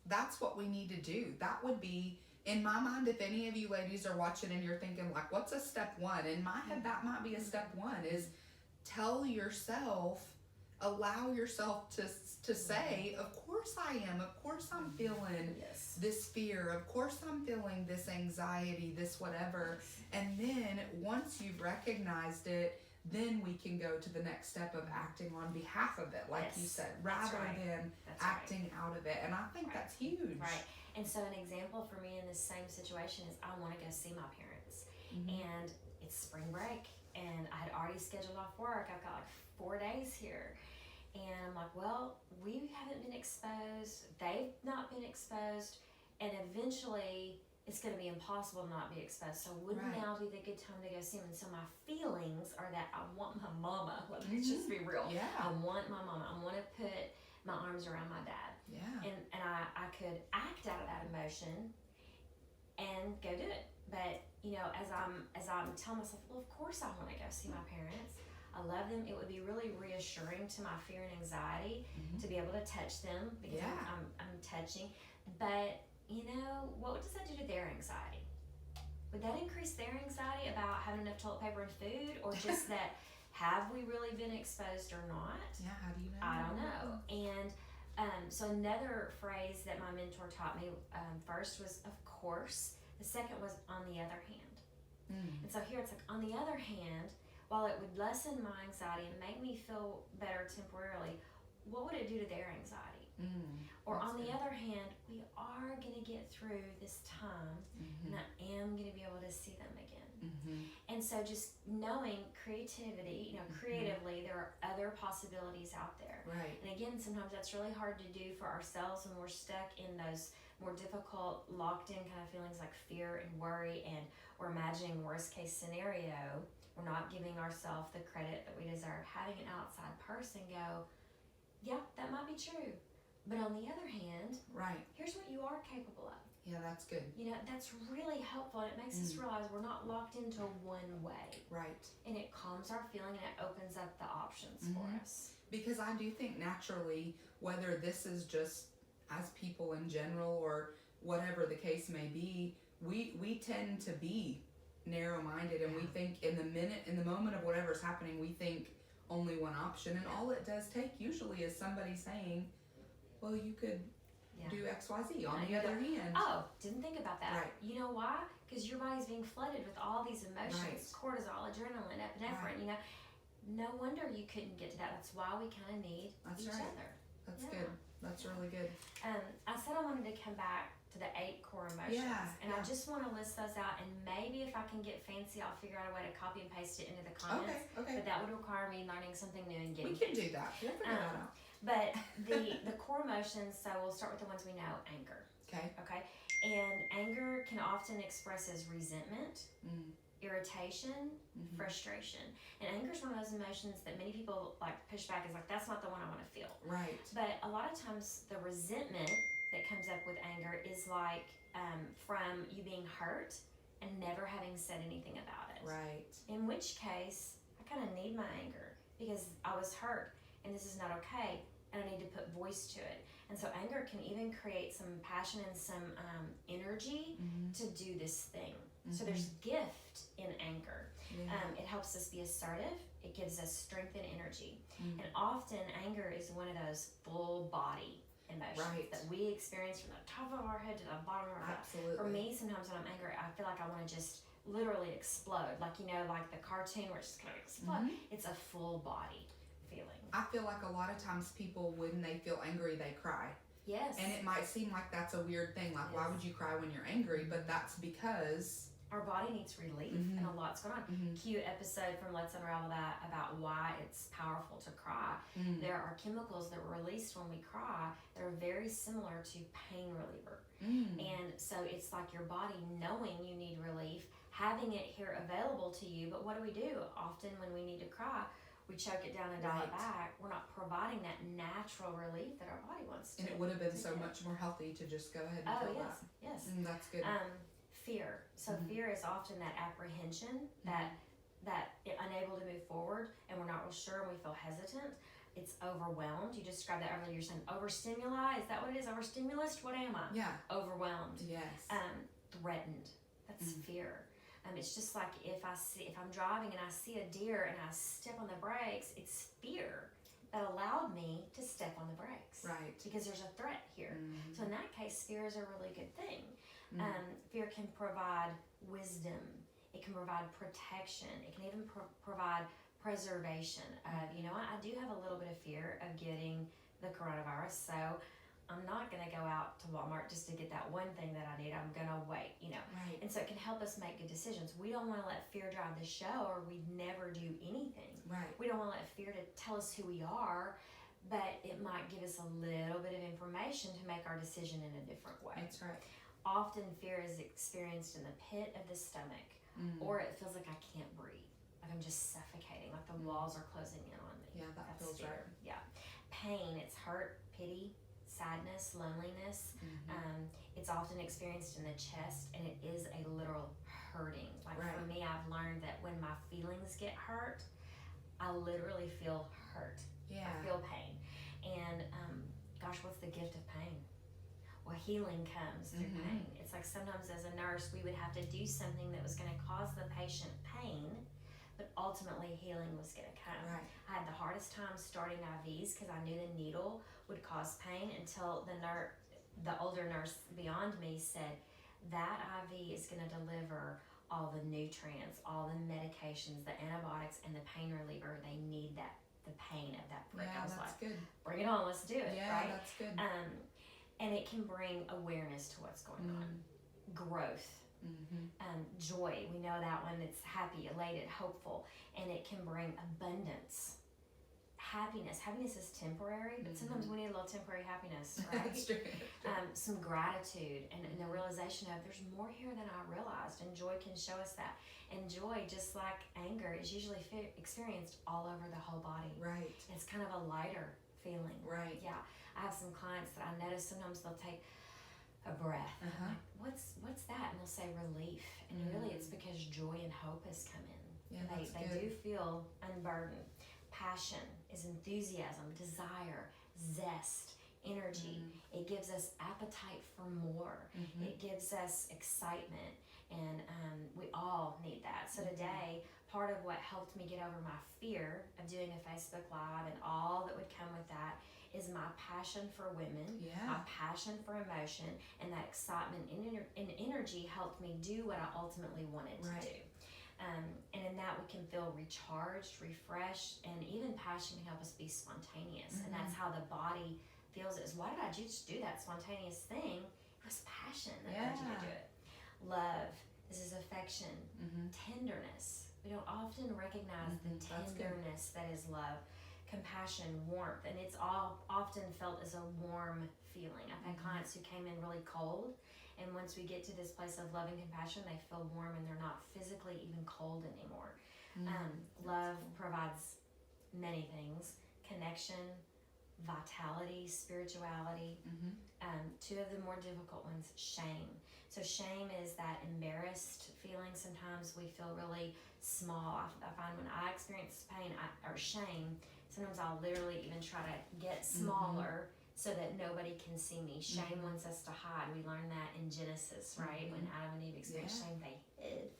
that's what we need to do. That would be, in my mind, if any of you ladies are watching and you're thinking like, what's a step one? In my head, that might be a step one, is tell yourself, allow yourself to say, of course I am. Of course I'm feeling this fear. Of course I'm feeling this anxiety, this whatever. And then once you've recognized it, then we can go to the next step of acting on behalf of it, like you said, rather than acting out of it. And I think that's huge. Right. And so an example for me in this same situation is I want to go see my parents. And it's spring break. And I had already scheduled off work. I've got like 4 days here. And I'm like, well, we haven't been exposed. They've not been exposed. And eventually it's going to be impossible to not be exposed. So wouldn't now be the good time to go see them? And so my feelings are that I want my mama. Let's just be real. Yeah. I want my mama. I want to put my arms around my dad. Yeah. And I could act out of that emotion and go do it. But, you know, as I'm telling myself, well, of course I want to go see my parents. I love them. It would be really reassuring to my fear and anxiety to be able to touch them because I'm touching. But, you know, what does that do to their anxiety? Would that increase their anxiety about having enough toilet paper and food, or just that have we really been exposed or not? Yeah, how do you know? I don't know. And so another phrase that my mentor taught me first was, of course. The second was, on the other hand. And so here it's like, on the other hand, while it would lessen my anxiety and make me feel better temporarily, what would it do to their anxiety? Or on the other hand, we are going to get through this time and I am going to be able to see them again. And so just knowing creativity, you know, creatively, there are other possibilities out there. Right. And again, sometimes that's really hard to do for ourselves when we're stuck in those more difficult, locked in kind of feelings like fear and worry, and we're imagining worst case scenario. We're not giving ourselves the credit that we deserve. Having an outside person go, yeah, that might be true. But on the other hand, here's what you are capable of. Yeah, that's good. You know, that's really helpful. And it makes us realize we're not locked into one way. Right. And it calms our feeling and it opens up the options for us. Because I do think naturally, whether this is just as people in general or whatever the case may be, we tend to be narrow-minded, and we think in the moment of whatever's happening, we think only one option, and all it does take usually is somebody saying, well, you could do XYZ. On the other hand, oh, didn't think about that. Right. You know why? Because your body's being flooded with all these emotions, cortisol, adrenaline, epinephrine. You know, no wonder you couldn't get to that. That's why we kind of need each other. That's good. That's really good. I said I wanted to come back to the 8 core emotions, and I just want to list those out, and maybe if I can get fancy, I'll figure out a way to copy and paste it into the comments. Okay. But that would require me learning something new and getting. We can do that. We'll figure that out. But the core emotions. So we'll start with the ones we know. Anger. Okay. And anger can often express as resentment, irritation, frustration. And anger is one of those emotions that many people like push back, is like, that's not the one I want to feel. Right. But a lot of times the resentment that comes up with anger is like from you being hurt and never having said anything about it. Right. In which case, I kind of need my anger because I was hurt and this is not okay, and I need to put voice to it. And so anger can even create some passion and some energy to do this thing. So there's gift in anger. It helps us be assertive. It gives us strength and energy. And often anger is one of those full body emotions that we experience from the top of our head to the bottom of our head. Absolutely. For me, sometimes when I'm angry, I feel like I want to just literally explode. Like, you know, like the cartoon where it's just going to explode. It's a full body feeling. I feel like a lot of times people, when they feel angry, they cry. Yes. And it might seem like that's a weird thing. Like, why would you cry when you're angry? But that's because our body needs relief and a lot's going on. Cute episode from Let's Unravel That about why it's powerful to cry. There are chemicals that are released when we cry that are very similar to pain reliever. And so it's like your body knowing you need relief, having it here available to you. But what do? Often when we need to cry, we choke it down and dial it back. We're not providing that natural relief that our body wants to. And it would have been so much more healthy to just go ahead and feel that. Yes. That's good. Fear. So fear is often that apprehension, that unable to move forward, and we're not real sure, and we feel hesitant. It's overwhelmed. You described that earlier. You're saying overstimuli. Is that what it is? Overstimulus? What am I? Yeah. Overwhelmed. Yes. Threatened. That's fear. It's just like if I'm driving and I see a deer and I step on the brakes, it's fear. that allowed me to step on the brakes. Right. Because there's a threat here. Mm-hmm. So in that case, fear is a really good thing. Mm-hmm. Fear can provide wisdom. It can provide protection. It can even provide preservation of, I do have a little bit of fear of getting the coronavirus, so I'm not going to go out to Walmart just to get that one thing that I need. I'm going to wait, Right. And so it can help us make good decisions. We don't want to let fear drive the show, or we'd never do anything. Right. We don't want to let fear to tell us who we are, but it might give us a little bit of information to make our decision in a different way. That's right. Often fear is experienced in the pit of the stomach, or it feels like I can't breathe. Like I'm just suffocating, like the walls are closing in on me. Yeah, that That's feels fear. right. Yeah. Pain, it's hurt, pity, sadness, loneliness. It's often experienced in the chest, and it is a literal hurting. Like Right. for me, I've learned that when my feelings get hurt, I literally feel hurt. Yeah. I feel pain. And gosh, what's the gift of pain? Well, healing comes through pain. It's like sometimes as a nurse, we would have to do something that was going to cause the patient pain, but ultimately healing was going to come. Right. I had the hardest time starting IVs because I knew the needle would cause pain until the older nurse beyond me said, that IV is going to deliver all the nutrients, all the medications, the antibiotics, and the pain reliever. They need the pain of that prick. Yeah, I was that's like, good. bring it on, let's do it, Yeah, right? that's good. And it can bring awareness to what's going on, growth, joy. We know that one. It's happy, elated, hopeful, and it can bring abundance. Happiness is temporary, but sometimes we need a little temporary happiness, right? That's true. Some gratitude and the realization of there's more here than I realized, and joy can show us that. And joy, just like anger, is usually experienced all over the whole body. Right. It's kind of a lighter feeling. Right. Yeah, I have some clients that I notice sometimes they'll take a breath. And I'm like, what's that? And they'll say relief, and really it's because joy and hope has come in. Yeah, They do feel unburdened. Passion is enthusiasm, desire, zest, energy. It gives us appetite for more. It gives us excitement, and we all need that. So today, part of what helped me get over my fear of doing a Facebook Live and all that would come with that is my passion for women, my passion for emotion, and that excitement and energy helped me do what I ultimately wanted to do. And in that we can feel recharged, refreshed, and even passion can help us be spontaneous. And that's how the body feels it. Is why did I just do that spontaneous thing? It was passion that led you to do it. Love, this is affection, tenderness. We don't often recognize the tenderness that is love. Compassion, warmth, and it's all often felt as a warm feeling. I've had clients who came in really cold, and once we get to this place of love and compassion, they feel warm and they're not physically even cold anymore. Love provides many things: connection, vitality, spirituality. Two of the more difficult ones, shame. So shame is that embarrassed feeling. Sometimes we feel really small. I find when I experience pain or shame, sometimes I'll literally even try to get smaller so that nobody can see me. Shame wants us to hide. We learned that in Genesis, right? When Adam and Eve experienced shame, they hid.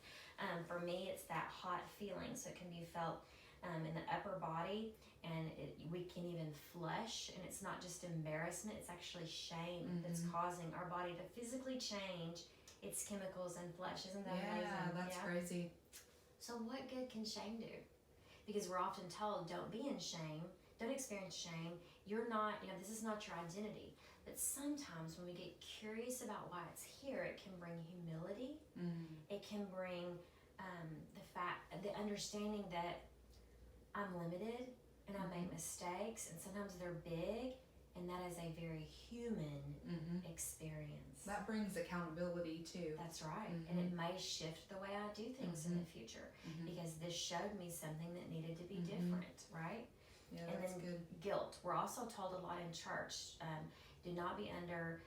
For me, it's that hot feeling. So it can be felt in the upper body, and we can even flush. And it's not just embarrassment, it's actually shame that's causing our body to physically change its chemicals and flesh. Isn't that amazing? Yeah, that's crazy. So what good can shame do? Because we're often told, don't be in shame, don't experience shame. You're not, this is not your identity. But sometimes when we get curious about why it's here, it can bring humility. It can bring the understanding that I'm limited and I make mistakes, and sometimes they're big, and that is a very human experience. That brings accountability too. That's right. And it may shift the way I do things in the future because this showed me something that needed to be different, right? Yeah, and that's then good. Guilt. We're also told a lot in church, do not be under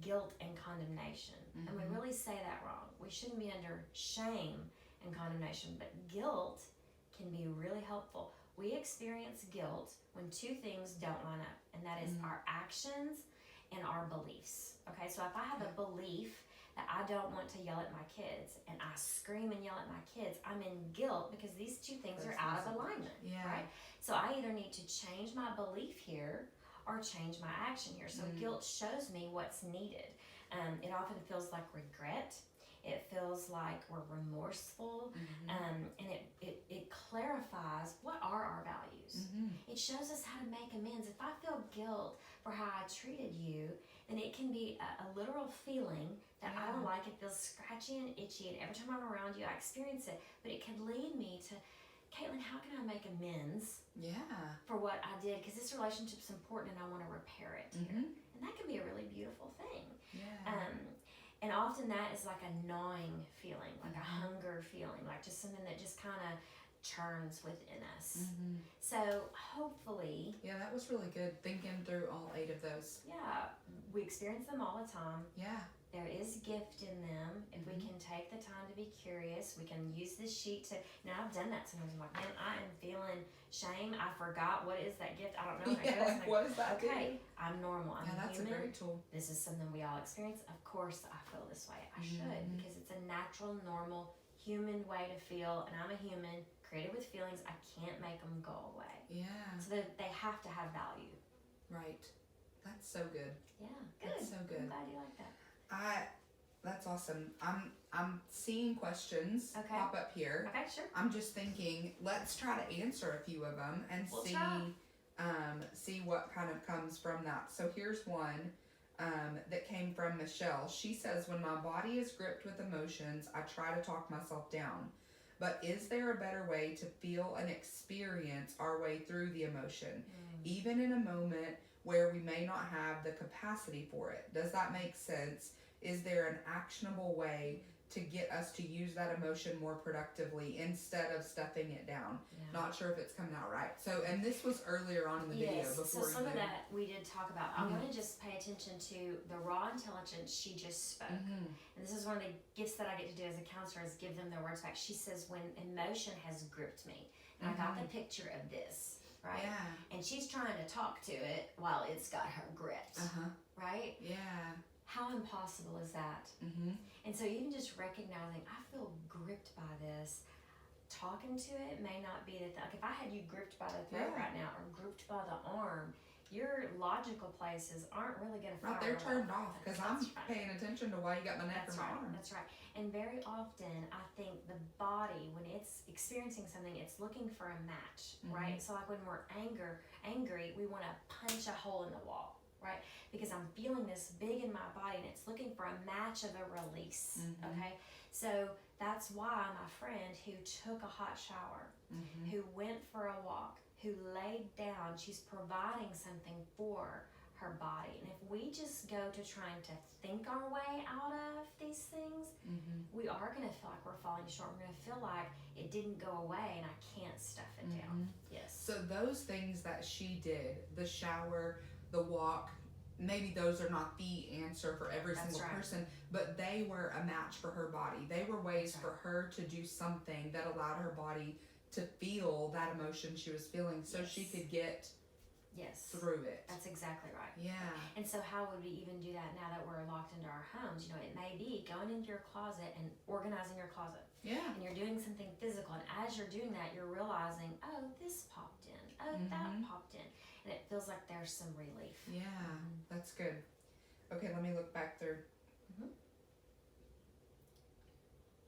guilt and condemnation. And we really say that wrong. We shouldn't be under shame and condemnation, but guilt can be really helpful. We experience guilt when two things don't line up, and that is our actions and our beliefs. Okay, so if I have a belief that I don't want to yell at my kids, and I I scream and yell at my kids, I'm in guilt because these two things That's are out awesome. of alignment, Yeah. right? So I either need to change my belief here or change my action here. So guilt shows me what's needed. It often feels like regret. It feels like we're remorseful, and it clarifies what are our values. It shows us how to make amends. If I feel guilt for how I treated you, then it can be a literal feeling that I don't like. It feels scratchy and itchy, and every time I'm around you, I experience it. But it can lead me to, Caitlin, how can I make amends for what I did? Because this relationship's important and I want to repair it here. And that can be a really beautiful thing. And often that is like a gnawing feeling, like a hunger feeling, like just something that just kind of churns within us. So hopefully... Yeah, that was really good, thinking through all 8 of those. Yeah, we experience them all the time. Yeah. There is gift in them. If we can take the time to be curious, we can use this sheet to... Now, I've done that sometimes. I'm like, man, I am feeling shame. I forgot. What is that gift? I don't know. Yeah, what is that? Okay, I'm normal. I'm that's human. a great tool. This is something we all experience. Of course, I feel this way. I should, because it's a natural, normal, human way to feel. And I'm a human, created with feelings. I can't make them go away. Yeah. So they have to have value. Right. That's so good. Yeah, good. That's so good. I'm glad you like that. That's awesome. I'm seeing questions pop up here. Okay, sure. I'm just thinking, let's try to answer a few of them and see what kind of comes from that. So here's one that came from Michelle. She says, when my body is gripped with emotions, I try to talk myself down. But is there a better way to feel and experience our way through the emotion, even in a moment where we may not have the capacity for it? Does that make sense? Is there an actionable way to get us to use that emotion more productively instead of stuffing it down? Not sure if it's coming out right. So, and this was earlier on in the video before. So some of that we did talk about. I want to just pay attention to the raw intelligence she just spoke. And this is one of the gifts that I get to do as a counselor, is give them their words back. She says, when emotion has gripped me, and I got the picture of this, right? And she's trying to talk to it while it's got her gripped, right? How impossible is that? And so even just recognizing, I feel gripped by this. Talking to it may not be the thing. Like if I had you gripped by the throat right now, or gripped by the arm, your logical places aren't really going to fire. They're turned off because I'm paying attention to why you got my neck or my arm. That's right. And very often, I think the body, when it's experiencing something, it's looking for a match, right? So like when we're angry, we want to punch a hole in the wall, right? Because I'm feeling this big in my body and it's looking for a match of a release, okay? So that's why my friend who took a hot shower, who went for a walk, who laid down, she's providing something for her body. And if we just go to trying to think our way out of these things, we are going to feel like we're falling short. We're going to feel like it didn't go away and I can't stuff it down. Yes. So those things that she did, the shower, the walk, maybe those are not the answer for every single person, but they were a match for her body. They were ways for her to do something that allowed her body to feel that emotion she was feeling so she could get through it. That's exactly right. Yeah. And so how would we even do that now that we're locked into our homes? You know, it may be going into your closet and organizing your closet. Yeah. And you're doing something physical, and as you're doing that, you're realizing, oh, this popped in. Oh, that popped in. And it feels like there's some relief. Yeah, that's good. Okay, let me look back through.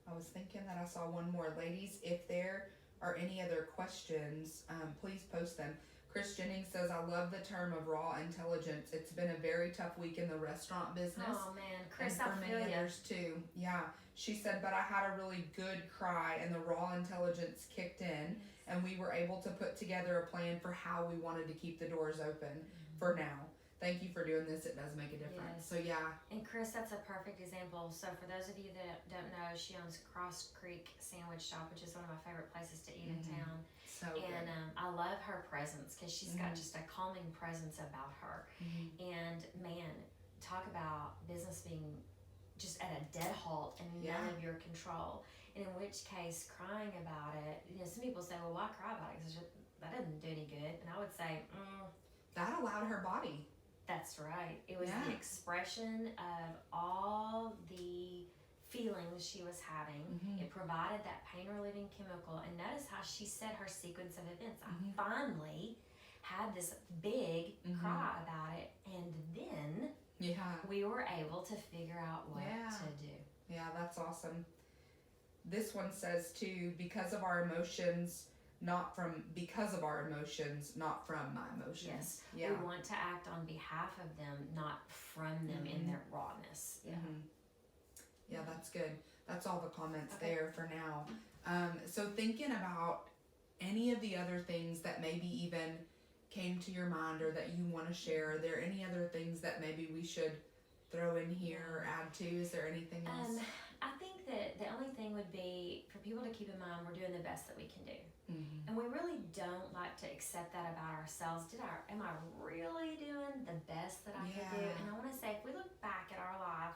I was thinking that I saw one more. Ladies, if there are any other questions, please post them. Chris Jennings says, I love the term of raw intelligence. It's been a very tough week in the restaurant business. Oh, man. Chris, and for many others too. Yeah. She said, but I had a really good cry and the raw intelligence kicked in and we were able to put together a plan for how we wanted to keep the doors open for now. Thank you for doing this. It does make a difference. So yeah. And Chris, that's a perfect example. So for those of you that don't know, she owns Cross Creek Sandwich Shop, which is one of my favorite places to eat in town. So and I love her presence because she's got just a calming presence about her. And man, talk about business being just at a dead halt and none of your control. And in which case, crying about it, you know, some people say, well, why cry about it? Because that doesn't do any good. And I would say, that allowed her body. That's right. It was the expression of all the feelings she was having. It provided that pain relieving chemical. And notice how she said her sequence of events. I finally had this big cry about it, and then we were able to figure out what to do. Yeah, that's awesome. This one says too, because of our emotions, not from my emotions. Yes. Yeah. We want to act on behalf of them, not from them in their rawness. Yeah. Yeah, that's good. That's all the comments there for now. So thinking about any of the other things that maybe even came to your mind or that you want to share, are there any other things that maybe we should throw in here or add to? Is there anything else? I think that the only thing would be for people to keep in mind we're doing the best that we can do. And we really don't like to accept that about ourselves. Am I really doing the best that I can do? And I want to say, if we look back at our life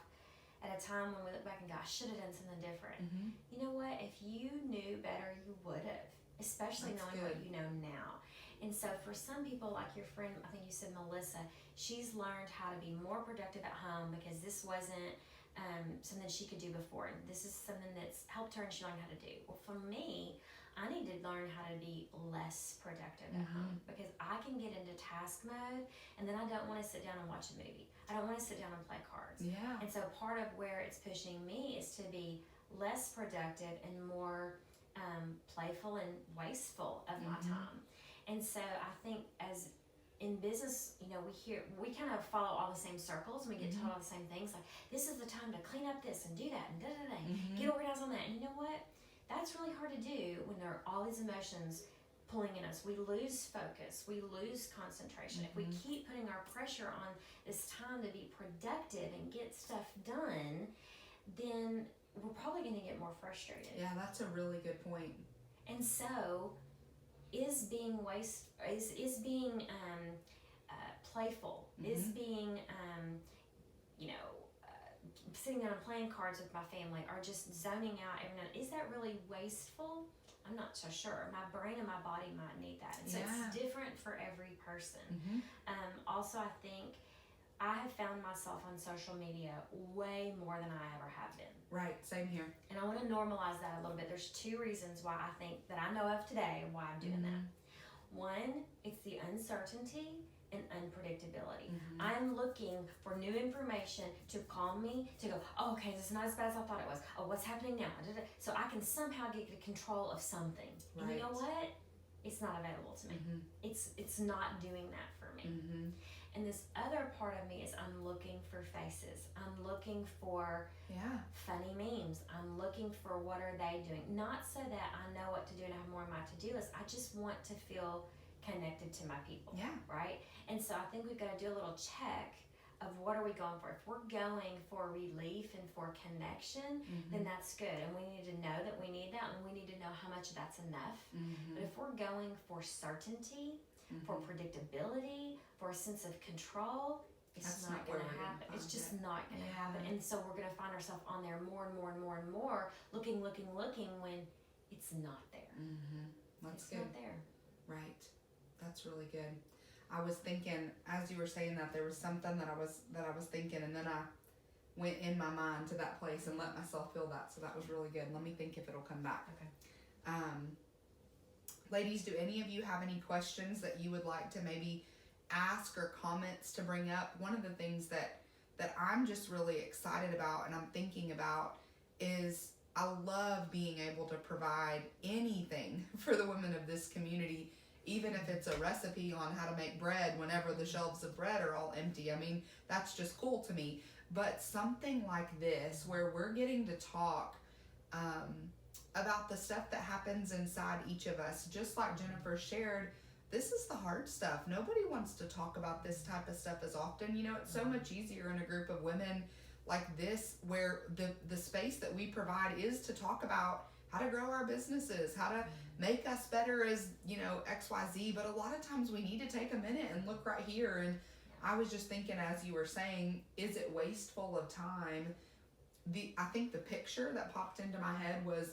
at a time when we look back and go, I should have done something different. You know what? If you knew better, you would have, especially knowing what you know now. And so for some people, like your friend, I think you said Melissa, she's learned how to be more productive at home because this wasn't something she could do before. And this is something that's helped her and she learned how to do. Well, for me, I need to learn how to be less productive at home because I can get into task mode and then I don't want to sit down and watch a movie. I don't want to sit down and play cards. And so part of where it's pushing me is to be less productive and more playful and wasteful of my time. And so I think as in business, you know, we kind of follow all the same circles and we get told all the same things like, this is the time to clean up this and do that and da-da-da, get organized on that. And you know what? That's really hard to do when there are all these emotions pulling in us. We lose focus. We lose concentration. If we keep putting our pressure on this time to be productive and get stuff done, then we're probably going to get more frustrated. Yeah, that's a really good point. And so, is being playful, is being, sitting down and playing cards with my family, or just zoning out every night, is that really wasteful? I'm not so sure. My brain and my body might need that. And so it's different for every person. Also, I think I have found myself on social media way more than I ever have been. Right, same here. And I want to normalize that a little bit. There's two reasons why I think that I know of today why I'm doing that. One, it's the uncertainty and unpredictability. I'm looking for new information to calm me, to go, oh, okay, this is not as bad as I thought it was. Oh, what's happening now? So I can somehow get control of something. And you know what? It's not available to me. It's not doing that for me. And this other part of me is I'm looking for faces. I'm looking for funny memes. I'm looking for what are they doing. Not so that I know what to do and I have more on my to-do list. I just want to feel connected to my people. Right? And so I think we've got to do a little check of what are we going for. If we're going for relief and for connection, then that's good. And we need to know that we need that, and we need to know how much that's enough. But if we're going for certainty, for predictability, for a sense of control, it's not going to happen. It's just not going to happen. And so we're going to find ourselves on there more and more and more and more, looking when it's not there. That's it's good. Not there. Right. That's really good. I was thinking, as you were saying that, there was something that I was thinking, and then I went in my mind to that place and let myself feel that. So that was really good. Let me think if it'll come back. Okay. Ladies, do any of you have any questions that you would like to maybe ask or comments to bring up? One of the things that I'm just really excited about and I'm thinking about is I love being able to provide anything for the women of this community, even if it's a recipe on how to make bread whenever the shelves of bread are all empty. I mean, that's just cool to me. But something like this, where we're getting to talk about the stuff that happens inside each of us, just like Jennifer shared, this is the hard stuff. Nobody wants to talk about this type of stuff as often. You know, it's so much easier in a group of women like this, where the space that we provide is to talk about how to grow our businesses, how to make us better as, XYZ. But a lot of times we need to take a minute and look right here. And I was just thinking, as you were saying, is it wasteful of time? I think the picture that popped into my head was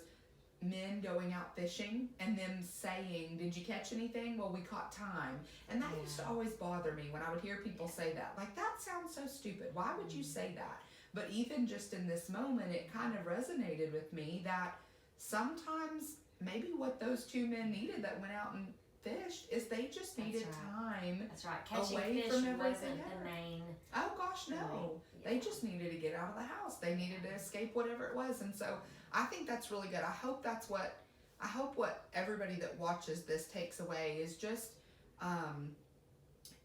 men going out fishing and them saying, did you catch anything? Well, we caught time. And that used to always bother me when I would hear people say that. Like, that sounds so stupid. Why would you say that? But even just in this moment, it kind of resonated with me that sometimes maybe what those two men needed that went out and fished is they just needed time. That's right. Catching away fish from everything wasn't else. the main. Oh gosh, no. Yeah. They just needed to get out of the house. They needed to escape whatever it was. And so I think that's really good. I hope what everybody that watches this takes away is just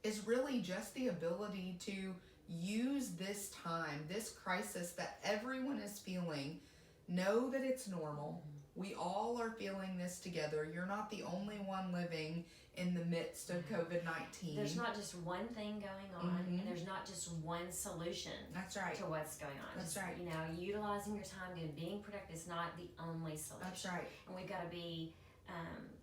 is really just the ability to use this time, this crisis that everyone is feeling. Know that it's normal. We all are feeling this together. You're not the only one living in the midst of COVID-19. There's not just one thing going on, and there's not just one solution. That's right. To what's going on. That's just, right. You know, utilizing your time and being productive is not the only solution. That's right. And we've got to be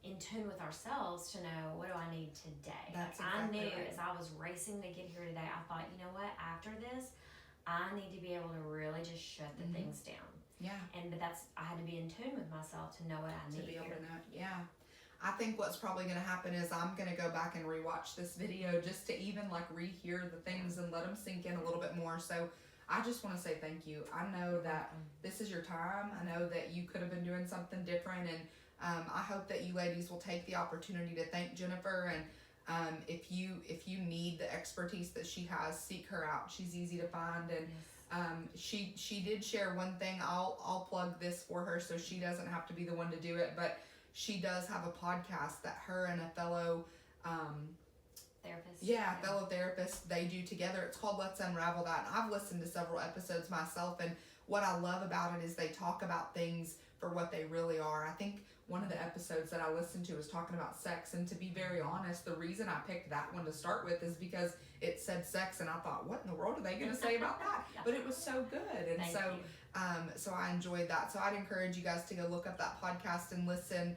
in tune with ourselves to know, what do I need today? That's I exactly knew right. as I was racing to get here today, I thought, you know what? After this, I need to be able to really just shut the things down. Yeah. But I had to be in tune with myself to know what I need To be able here. to know. Yeah. I think what's probably going to happen is I'm going to go back and rewatch this video just to even like rehear the things and let them sink in a little bit more. So I just want to say thank you. I know that this is your time. I know that you could have been doing something different, and I hope that you ladies will take the opportunity to thank Jennifer. And if you need the expertise that she has, seek her out. She's easy to find, and she did share one thing. I'll plug this for her so she doesn't have to be the one to do it, but she does have a podcast that her and a fellow fellow therapist, they do together. It's called Let's Unravel That. And I've listened to several episodes myself, and what I love about it is they talk about things for what they really are. I think one of the episodes that I listened to was talking about sex, and to be very honest, the reason I picked that one to start with is because it said sex, and I thought, what in the world are they going to say about that? But it was so good, and so I enjoyed that. So I'd encourage you guys to go look up that podcast and listen,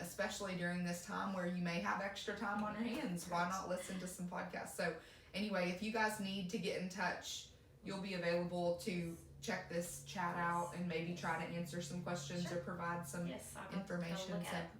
especially during this time where you may have extra time on your hands. Why not listen to some podcasts? So anyway, if you guys need to get in touch, you'll be available to check this chat out and maybe try to answer some questions or provide some information. Go look at it.